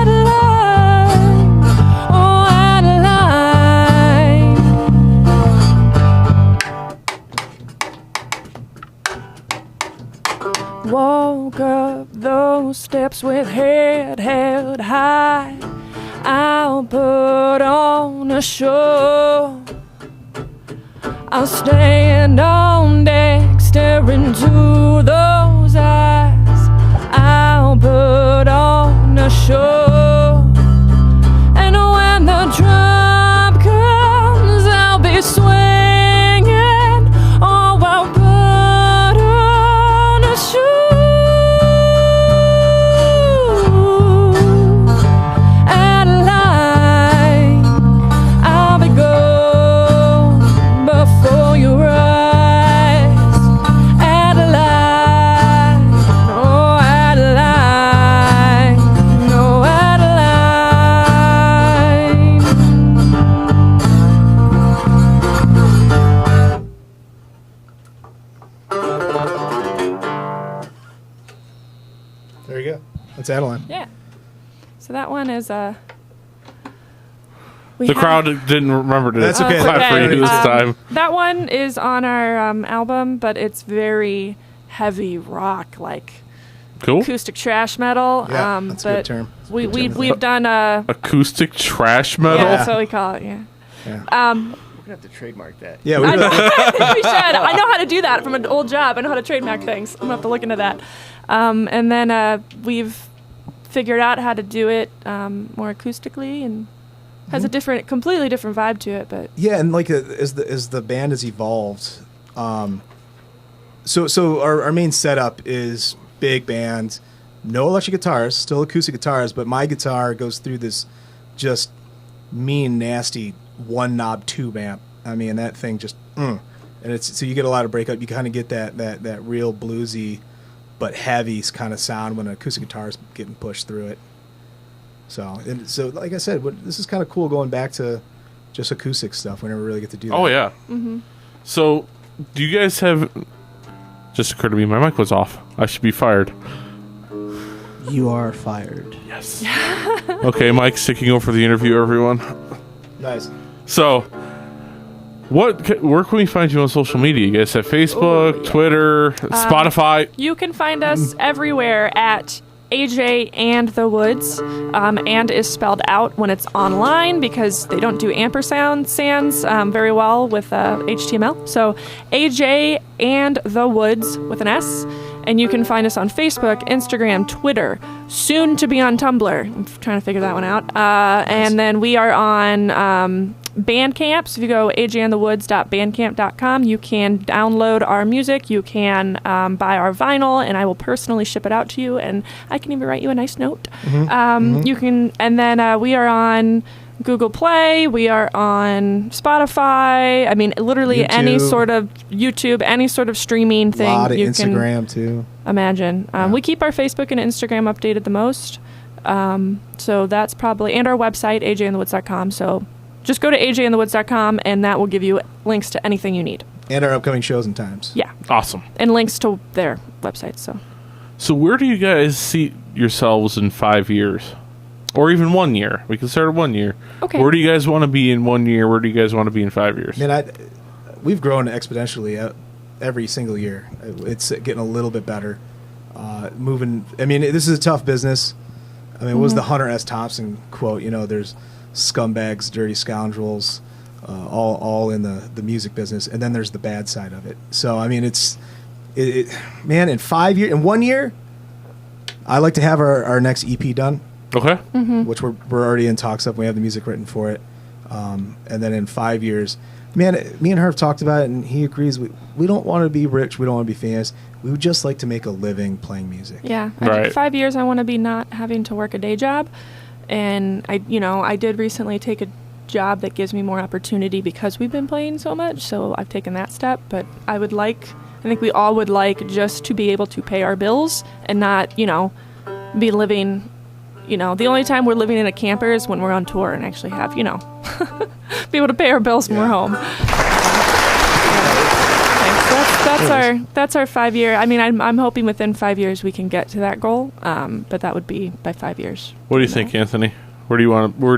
Adeline. Oh, Adeline. Walk up those steps with head held high. I'll put on a show. I'll stand on deck, stare into those eyes. I'll put on a show. And when the drop comes, I'll be swinging. Oh, I'll put on a shoe. Adeline, I'll be gone before your eyes. Adeline, oh Adeline, oh Adeline. There you go. That's Adeline. Yeah. So that one is we The have- crowd didn't remember to That's okay. clap for Okay, you this time. That one is on our album, but it's very heavy rock, like Cool. acoustic trash metal. Yeah, that's a good but term. We've done Acoustic trash metal. yeah, that's what we call it. Yeah. Yeah. We're gonna have to trademark that. Yeah, I think we should. I know how to do that from an old job. I know how to trademark things. I'm gonna have to look into that. And then we've figured out how to do it more acoustically and has a completely different vibe to it. But yeah, and like as the band has evolved, So our main setup is big band, no electric guitars, still acoustic guitars, but my guitar goes through this just mean, nasty one knob tube amp. I mean, that thing just, and it's so you get a lot of breakup. You kind of get that real bluesy, but heavy kind of sound when an acoustic guitar is getting pushed through it. So like I said, this is kind of cool going back to just acoustic stuff. We never really get to do that. Oh yeah. Mm-hmm. So, do you guys have? Just occurred to me, my mic was off. I should be fired. You are fired. Yes. Okay, Mike's taking over the interview, everyone. Nice. So, where can we find you on social media? You guys have Facebook, Twitter, Spotify. You can find us everywhere at AJ and the Woods. And is spelled out when it's online because they don't do ampersand sans very well with HTML. So AJ and the Woods with an S. And you can find us on Facebook, Instagram, Twitter, soon to be on Tumblr. I'm trying to figure that one out. And then we are on Bandcamp. So if you go ajandthewoods.bandcamp.com, you can download our music. You can buy our vinyl, and I will personally ship it out to you. And I can even write you a nice note. You can, and then we are on Google Play, we are on Spotify. I mean, literally YouTube. any sort of YouTube, any sort of streaming thing. A lot of you Instagram can too. Imagine. We keep our Facebook and Instagram updated the most. So that's probably, and our website, ajandthewoods.com. So just go to ajandthewoods.com and that will give you links to anything you need. And our upcoming shows and times. Yeah. Awesome. And links to their websites. So where do you guys see yourselves in 5 years? Or even 1 year. We can start at 1 year. Okay. Where do you guys want to be in 1 year? Where do you guys want to be in 5 years? Man, we've grown exponentially every single year. It's getting a little bit better. Moving. I mean, this is a tough business. I mean, it was the Hunter S. Thompson quote. You know, there's scumbags, dirty scoundrels, all in the music business, and then there's the bad side of it. So I mean, man, in 5 years, in 1 year, I like to have our next EP done. Okay. Which we're already in talks of. We have the music written for it. And then in 5 years, man, me and Herb talked about it, and he agrees. We don't want to be rich. We don't want to be famous. We would just like to make a living playing music. Yeah. Right. In 5 years, I want to be not having to work a day job. And I did recently take a job that gives me more opportunity because we've been playing so much. So I've taken that step. But I think we all would like just to be able to pay our bills and not, be living. The only time we're living in a camper is when we're on tour and actually have, be able to pay our bills when we're home. So that's our 5 year. I mean, I'm hoping within 5 years we can get to that goal. But that would be by 5 years. What do you think, Anthony? Where do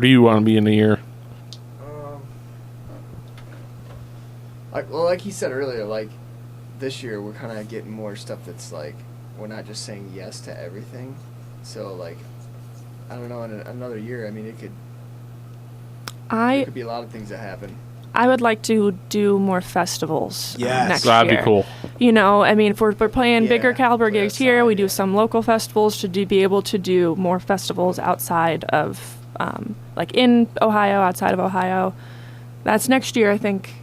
you want to be in a year? Like he said earlier, like this year we're kind of getting more stuff that's like we're not just saying yes to everything. So like, I don't know, in another year, I mean, there could be a lot of things that happen. I would like to do more festivals next year. That'd be cool. I mean, if we're playing bigger caliber gigs here, we do some local festivals to be able to do more festivals outside of, like in Ohio, outside of Ohio. That's next year, I think,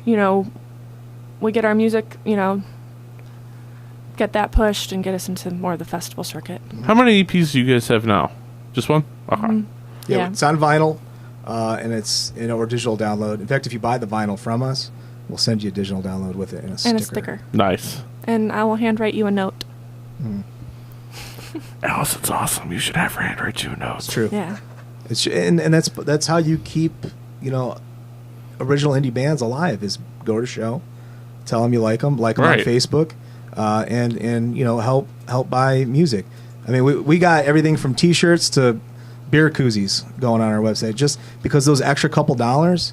we get our music, get that pushed and get us into more of the festival circuit. How many EPs do you guys have now? Just one? Okay. Yeah, it's on vinyl, and it's or digital download. In fact, if you buy the vinyl from us, we'll send you a digital download with it and a sticker. And a sticker. Nice. And I will handwrite you a note. Alice, it's awesome. You should have her handwrite you a note. It's true. Yeah. And that's how you keep original indie bands alive. Is go to a show, tell them you like them on Facebook, and help buy music. I mean, we got everything from T-shirts to beer koozies going on our website just because those extra couple dollars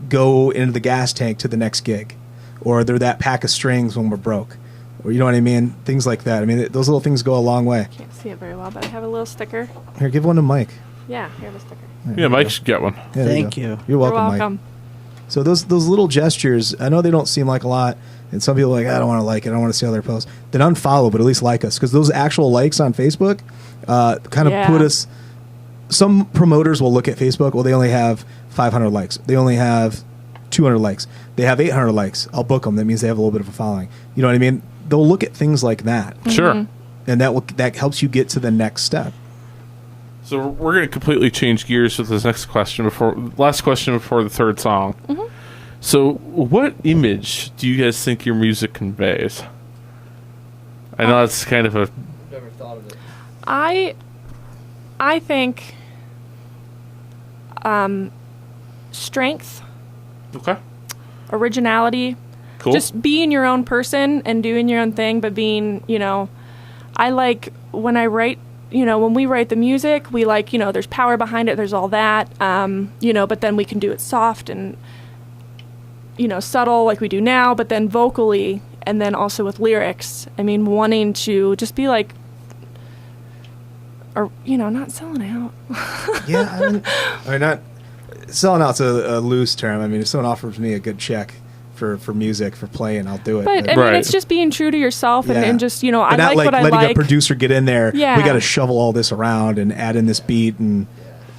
go into the gas tank to the next gig, or they're that pack of strings when we're broke, or you know what I mean? Things like that. I mean, those little things go a long way. Can't see it very well, but I have a little sticker. Here, give one to Mike. Yeah, here's a sticker. Yeah, Mike should get one. Yeah, there Thank go. you. You're welcome, Mike. So those little gestures, I know they don't seem like a lot, and some people are like, I don't want to like it, I don't want to see other posts. Then unfollow, but at least like us, because those actual likes on Facebook kind of put us. Some promoters will look at Facebook. Well, they only have 500 likes. They only have 200 likes. They have 800 likes. I'll book them. That means they have a little bit of a following. You know what I mean? they'll look at things like that, Sure. and that helps you get to the next step. So we're going to completely change gears with this last question before the third song. So what image do you guys think your music conveys? I know that's kind of a... Never thought of it. I think strength, Okay. originality, Cool. just being your own person and doing your own thing, but being, I like when I write, when we write the music, we like, there's power behind it, there's all that, but then we can do it soft and, subtle like we do now, but then vocally, and then also with lyrics. I mean, wanting to just be like, or, not selling out. Yeah, I mean, not selling out's a loose term. I mean, if someone offers me a good check for music, for playing, I'll do it. But I mean, it's just being true to yourself and just, I But not like what I letting like. a producer get in there. Yeah. We got to shovel all this around and add in this beat and.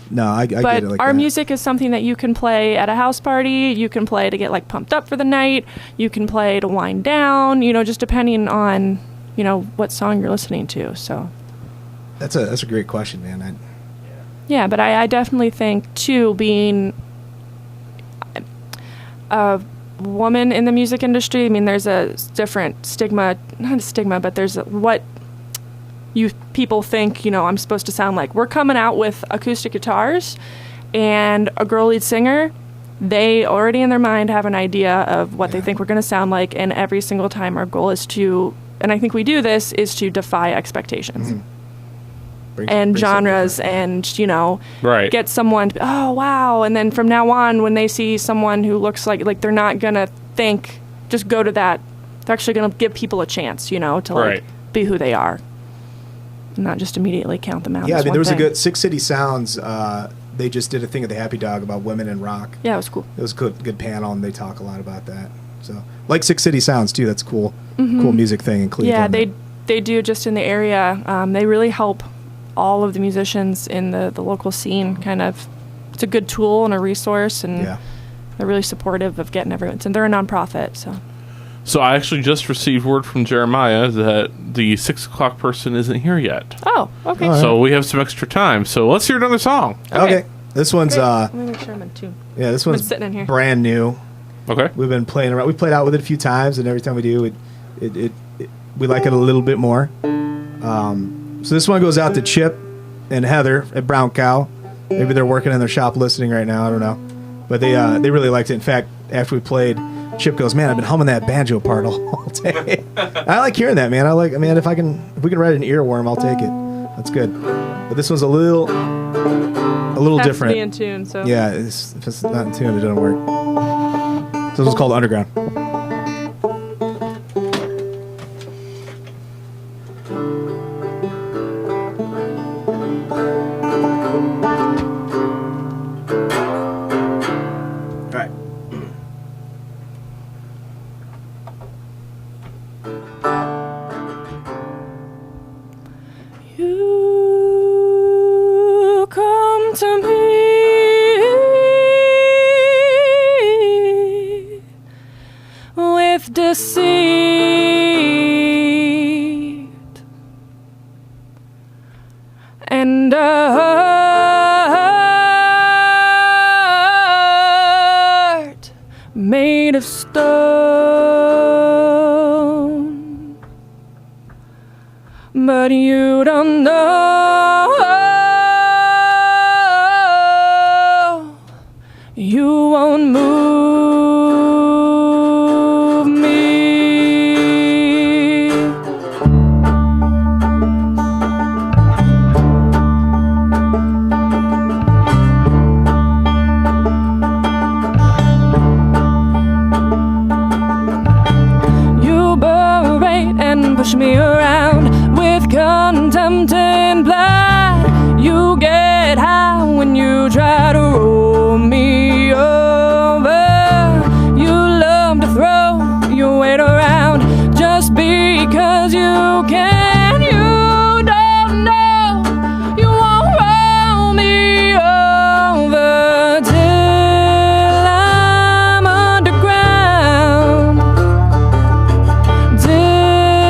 No, I get But it like our that. music is something that you can play at a house party. You can play to get like pumped up for the night. You can play to wind down. Just depending on what song you're listening to. So That's a great question, man. yeah, but I definitely think too, being a woman in the music industry. I mean, there's a different stigma, not a stigma, but there's what people think, I'm supposed to sound like. We're coming out with acoustic guitars and a girl lead singer. They already in their mind have an idea of what they think we're going to sound like, and every single time our goal is to, and I think we do this, is to defy expectations. And genres and, Right. get someone to be, oh, wow. And then from now on, when they see someone who looks like they're not going to think, just go to that. They're actually going to give people a chance, to Right. be who they are. Not just immediately count them out. Yeah, I as mean, one there was thing. a good Six City Sounds. They just did a thing at the Happy Dog about women in rock. Yeah, it was cool. It was a good panel, and they talk a lot about that. So, like Six City Sounds too. That's cool. Cool music thing in Cleveland. Yeah, they do just in the area. They really help all of the musicians in the local scene. Kind of, it's a good tool and a resource, and Yeah. they're really supportive of getting everyone. And they're a nonprofit, so. So I actually just received word from Jeremiah that the 6 o'clock person isn't here yet. Oh, okay. So we have some extra time. So let's hear another song. Okay. This one's Great. Let me make sure I'm in tune. yeah, this one's sitting in here. brand new. Okay. We've been playing around. We played out with it a few times, and every time we do, we like it a little bit more. So this one goes out to Chip and Heather at Brown Cow. Maybe they're working in their shop listening right now. I don't know, but they really liked it. In fact, after we played, Chip goes, "Man, I've been humming that banjo part all day." I like hearing that, man. If we can write an earworm, I'll take it. That's good. But this one's a little Has different. to be in tune, so. Yeah, if it's not in tune, it doesn't work. So this is called Underground. All right. You come to me with deceit and a heart made of stone. But you don't know, you won't move me. You berate and push me around with contempt and blind. You get high when you try to roll me over. You love to throw your weight around just because you can. You don't know you won't roll me over till I'm underground. Till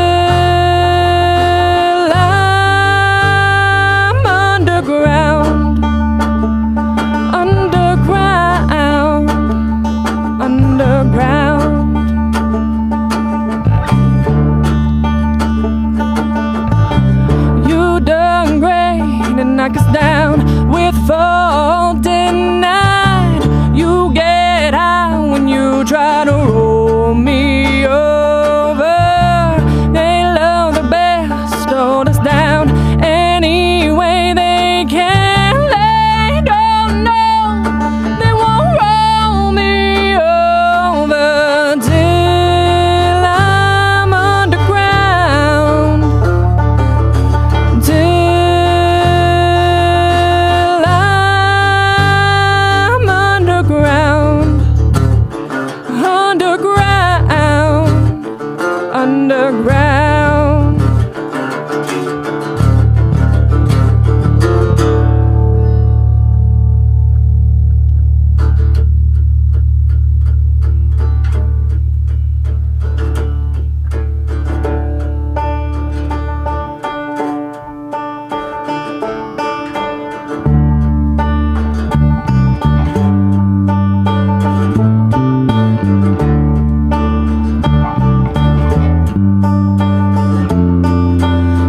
knock us down with fault denied. You get high when you try to roll me over. They love the best, hold us down any way they can. They don't know they won't roll me over till I'm underground. Till I'm underground. Underground.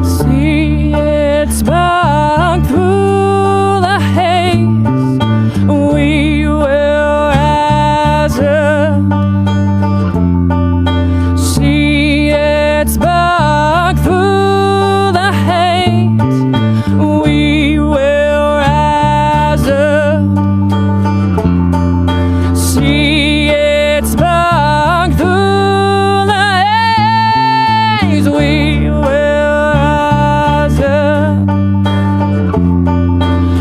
See it spark through the haze. We will rise up. See it spark through the haze. We will rise up. See it spark through the haze. We will rise up.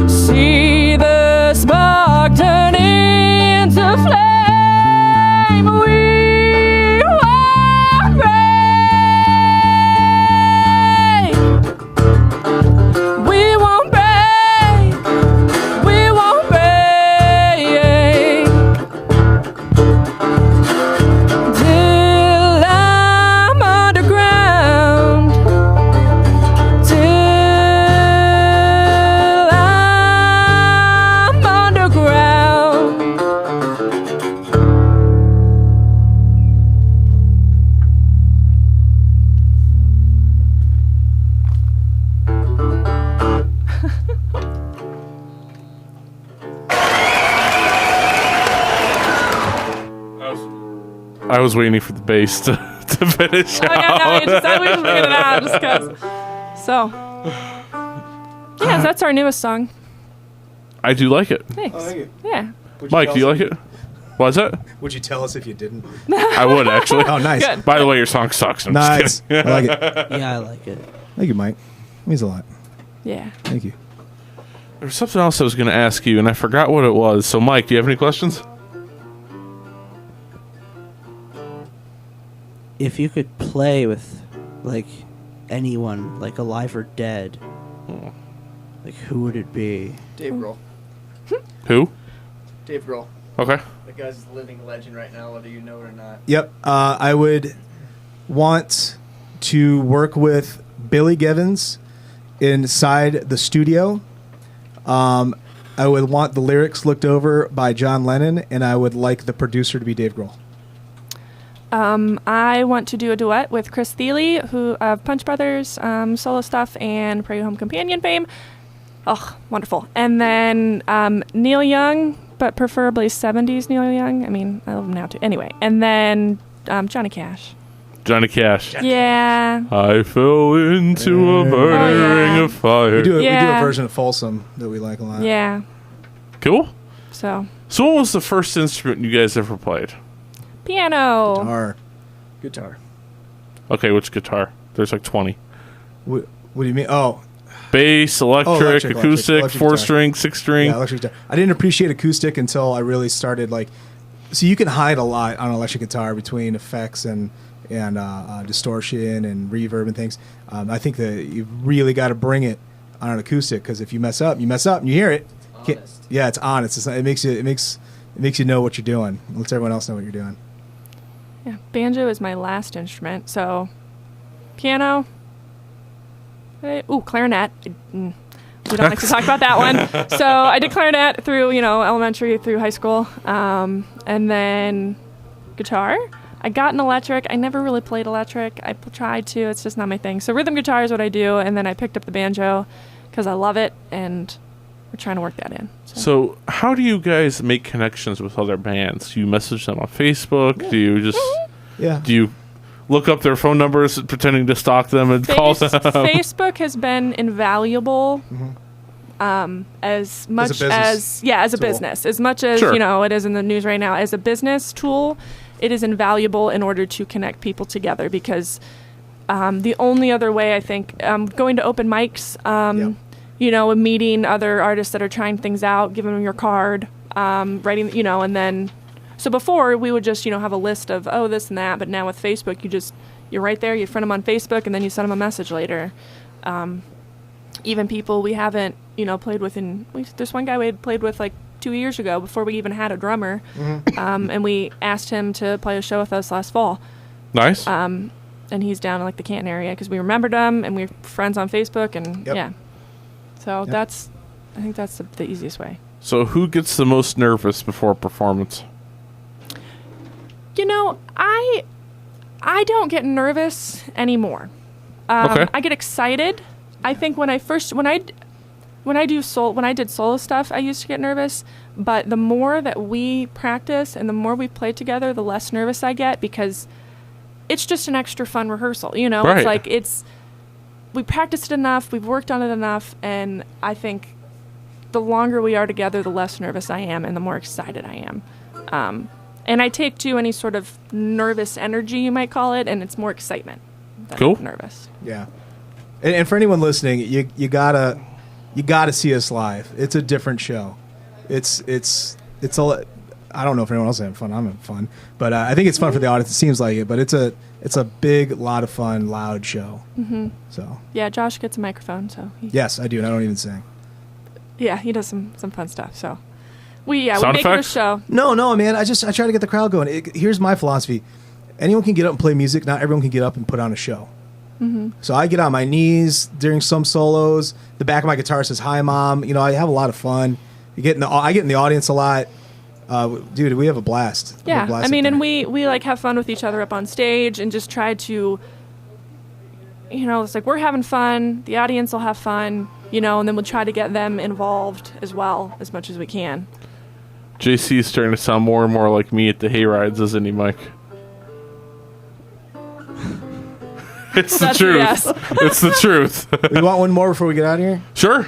See the spark turn into flame. We won't break. We won't break. We won't break. Till I'm underground. Till I'm underground. I was waiting for the bass to finish Oh, out. yeah, no, you decided we figured it out just because. So, yeah, that's our newest song. I do like it. Thanks. thank you. Yeah. Mike, do you like it? What's that? Would you tell us if you didn't? I would actually. Oh, nice. Good. By the way, your song sucks. I'm just Nice. kidding. I like it. Yeah, I like it. Thank you, Mike. Means a lot. Yeah. Thank you. There's something else I was going to ask you, and I forgot what it was. So, Mike, do you have any questions? If you could play with, like, anyone, like alive or dead, like who would it be? Dave Grohl. Who? Dave Grohl. Okay. The guy's a living legend right now, whether you know it or not. Yep. I would want to work with Billy Gibbons inside the studio. I would want the lyrics looked over by John Lennon, and I would like the producer to be Dave Grohl. I want to do a duet with Chris Thiele, who of Punch Brothers solo stuff and Pray Home Companion fame. Oh, wonderful. And then Neil Young, but preferably 70s Neil Young. I mean, I love him now too. Anyway, and then Johnny Cash. Johnny Cash. Yeah. I fell into a burning ring of fire. We do a Yeah. version of Folsom that we like a lot. Yeah. Cool. So, So, what was the first instrument you guys ever played? piano. Guitar. Okay, which guitar? There's like 20. What do you mean? Oh, Bass, electric, acoustic, electric 4-string, 6-string. yeah, electric guitar. I didn't appreciate acoustic until I really started so you can hide a lot on an electric guitar between effects and distortion and reverb and things. I think that you really got to bring it on an acoustic, because if you mess up, and you hear it. Yeah, it's honest. It makes you know what you're doing. It lets everyone else know what you're doing. Yeah. Banjo is my last instrument. So, piano. Clarinet. We don't like to talk about that one. So I did clarinet through, elementary through high school. And then guitar. I got an electric. I never really played electric. I tried to. It's just not my thing. So rhythm guitar is what I do. And then I picked up the banjo because I love it, and we're trying to work that in. So how do you guys make connections with other bands? Do you message them on Facebook? Do you just Yeah. do you look up their phone numbers pretending to stalk them and call them? Facebook has been invaluable. As much business as a tool. business, as much as Sure. it is in the news right now, as a business tool, it is invaluable in order to connect people together, because the only other way, I think, going to open mics, and meeting other artists that are trying things out, giving them your card, writing, and then, so before we would just, have a list of, this and that, but now with Facebook, you're right there, you friend them on Facebook, and then you send them a message later. Even people we haven't, played with there's one guy we had played with like 2 years ago before we even had a drummer. And we asked him to play a show with us last fall. Nice. And he's down in like the Canton area because we remembered him and we're friends on Facebook and Yep. yeah. So I think that's the easiest way. So who gets the most nervous before a performance? I don't get nervous anymore. Okay. I get excited. I think when I did solo stuff, I used to get nervous. But the more that we practice and the more we play together, the less nervous I get, because it's just an extra fun rehearsal. Right. It's like we practiced it enough, we've worked on it enough, and I think the longer we are together, the less nervous I am and the more excited I am. And I take to any sort of nervous energy, you might call it, and it's more excitement than Cool. nervous. Yeah. And for anyone listening, you gotta see us live. It's a different show. It's a. I don't know if anyone else is having fun. I'm having fun, but I think it's fun for the audience. It seems like it, but it's a big, lot of fun, loud show. Mm-hmm. So Yeah, Josh gets a microphone, so yes, I do, and I don't even sing. yeah, he does some fun stuff. So we Sound make it a effects? show. No, man. I try to get the crowd going. Here's my philosophy: anyone can get up and play music. Not everyone can get up and put on a show. Mm-hmm. So I get on my knees during some solos. The back of my guitar says "Hi, Mom." I have a lot of fun. I get in the audience a lot. Dude, we have a blast. We have Yeah, a blast I up mean, there. and we like have fun with each other up on stage and just try to, it's like we're having fun. The audience will have fun, and then we'll try to get them involved as well as much as we can. JC is starting to sound more and more like me at the hayrides, isn't he, Mike? It's the That's a truth. yes. It's the truth. We want one more before we get out of here. Sure.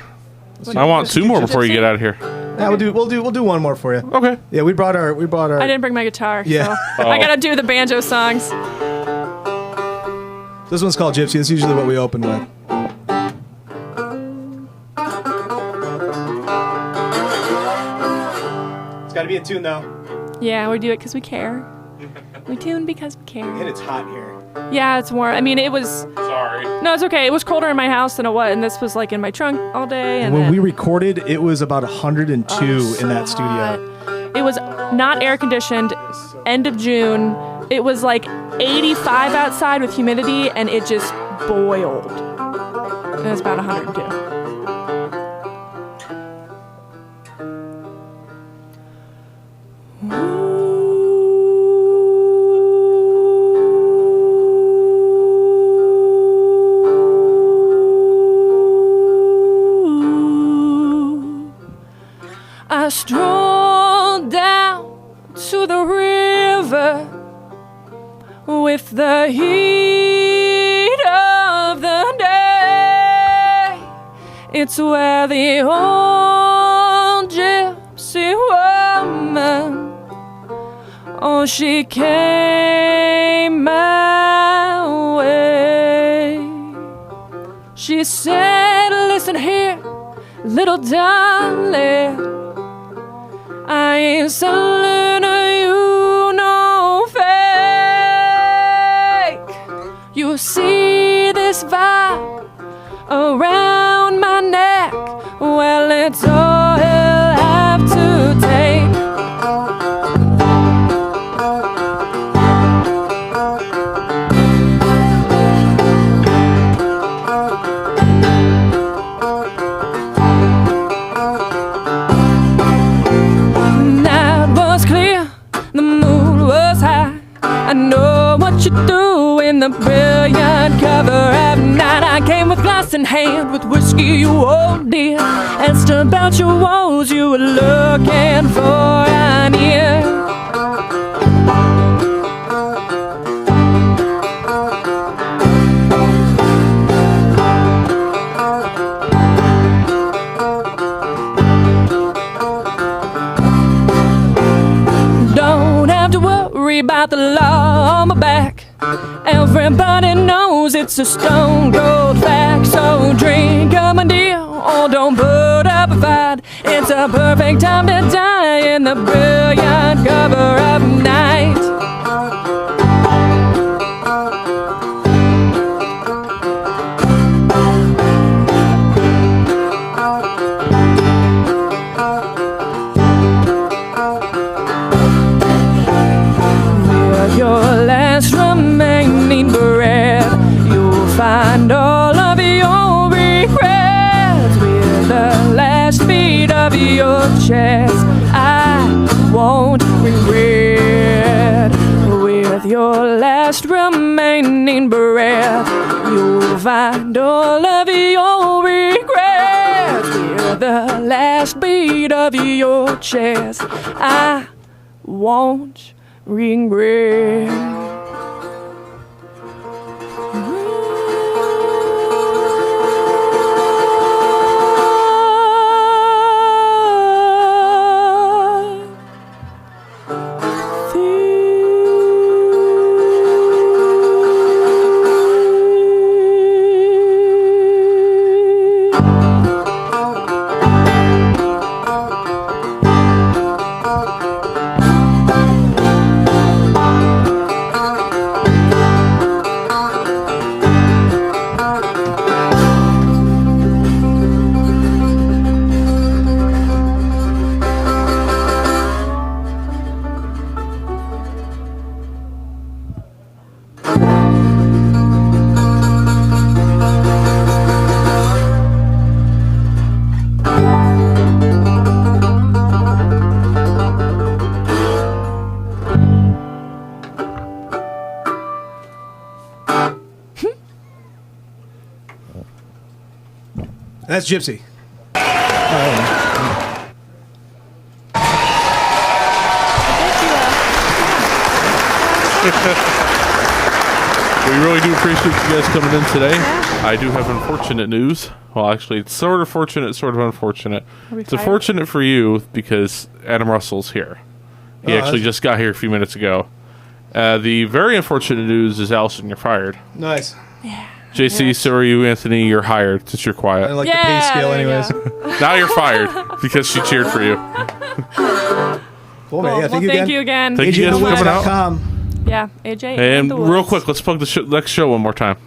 I want two more before you get out of here. Yeah, we'll do one more for you. Okay. Yeah, we brought our. I didn't bring my guitar, Yeah. so I gotta do the banjo songs. This one's called Gypsy. That's usually what we open with. It's got to be a tune though, Yeah, we do it because we care. We tune because we care. and it's hot here. Yeah, it's warm. I mean, it was. Sorry. No, it's okay. It was colder in my house than it was, and this was like in my trunk all day. And When then we recorded, it was about 102 in that studio. hot. It was not air conditioned. End of June. It was like 85 outside with humidity, and it just boiled. And it was about 102. I strolled down to the river with the heat of the day. It's where the old gypsy woman, oh, she came my way. She said, listen here, little darling, I ain't selling you no fake. You see this vibe around my neck? Well, it's all he'll have to take. Night was clear, the moon was high. I know what you do in the brilliant cover of night. I came with glass and hand with whiskey, oh dear. Asked about your woes, you were looking for an ear. Don't have to worry about the law on my back. Everybody knows it's a stone cold fact. So drink up, my dear, or don't put up a fight. It's a perfect time to die in the brilliant cover of night. Your last remaining breath, you'll find all of your regrets. With the last beat of your chest, I won't regret. With your last remaining breath, you'll find all of your regrets. With the last beat of your chest, I won't regret. That's Gypsy. We really do appreciate you guys coming in today. I do have unfortunate news. Well, actually, it's sort of fortunate, sort of unfortunate. It's unfortunate for you because Adam Russell's here. He actually just got here a few minutes ago. The very unfortunate news is, Allison, you're fired. Nice. JC, so are you, Anthony. You're hired since you're I quiet. like the pay scale, anyways. Now you're fired because she cheered for you. Cool, man. Yeah, thank you again. Thank you guys for coming out. AJandTheWoods.com. Yeah, AJ. And the real Woods. quick, let's plug the next show one more time.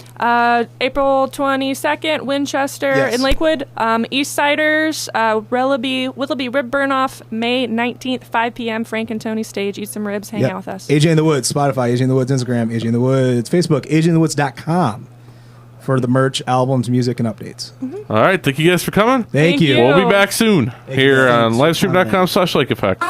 April 22nd, Winchester in Lakewood. Eastsiders, Willoughby Rib Burnoff, May 19th, 5 p.m. Frank and Tony stage. Eat some ribs, hang out with us. AJ and the Woods, Spotify, AJ and the Woods, Instagram, AJ and the Woods, Facebook, AJandTheWoods.com for the merch, albums, music, and updates. All right, thank you guys for coming. Thank you. We'll be back soon Thank here you. on livestream.com/LakeEffect.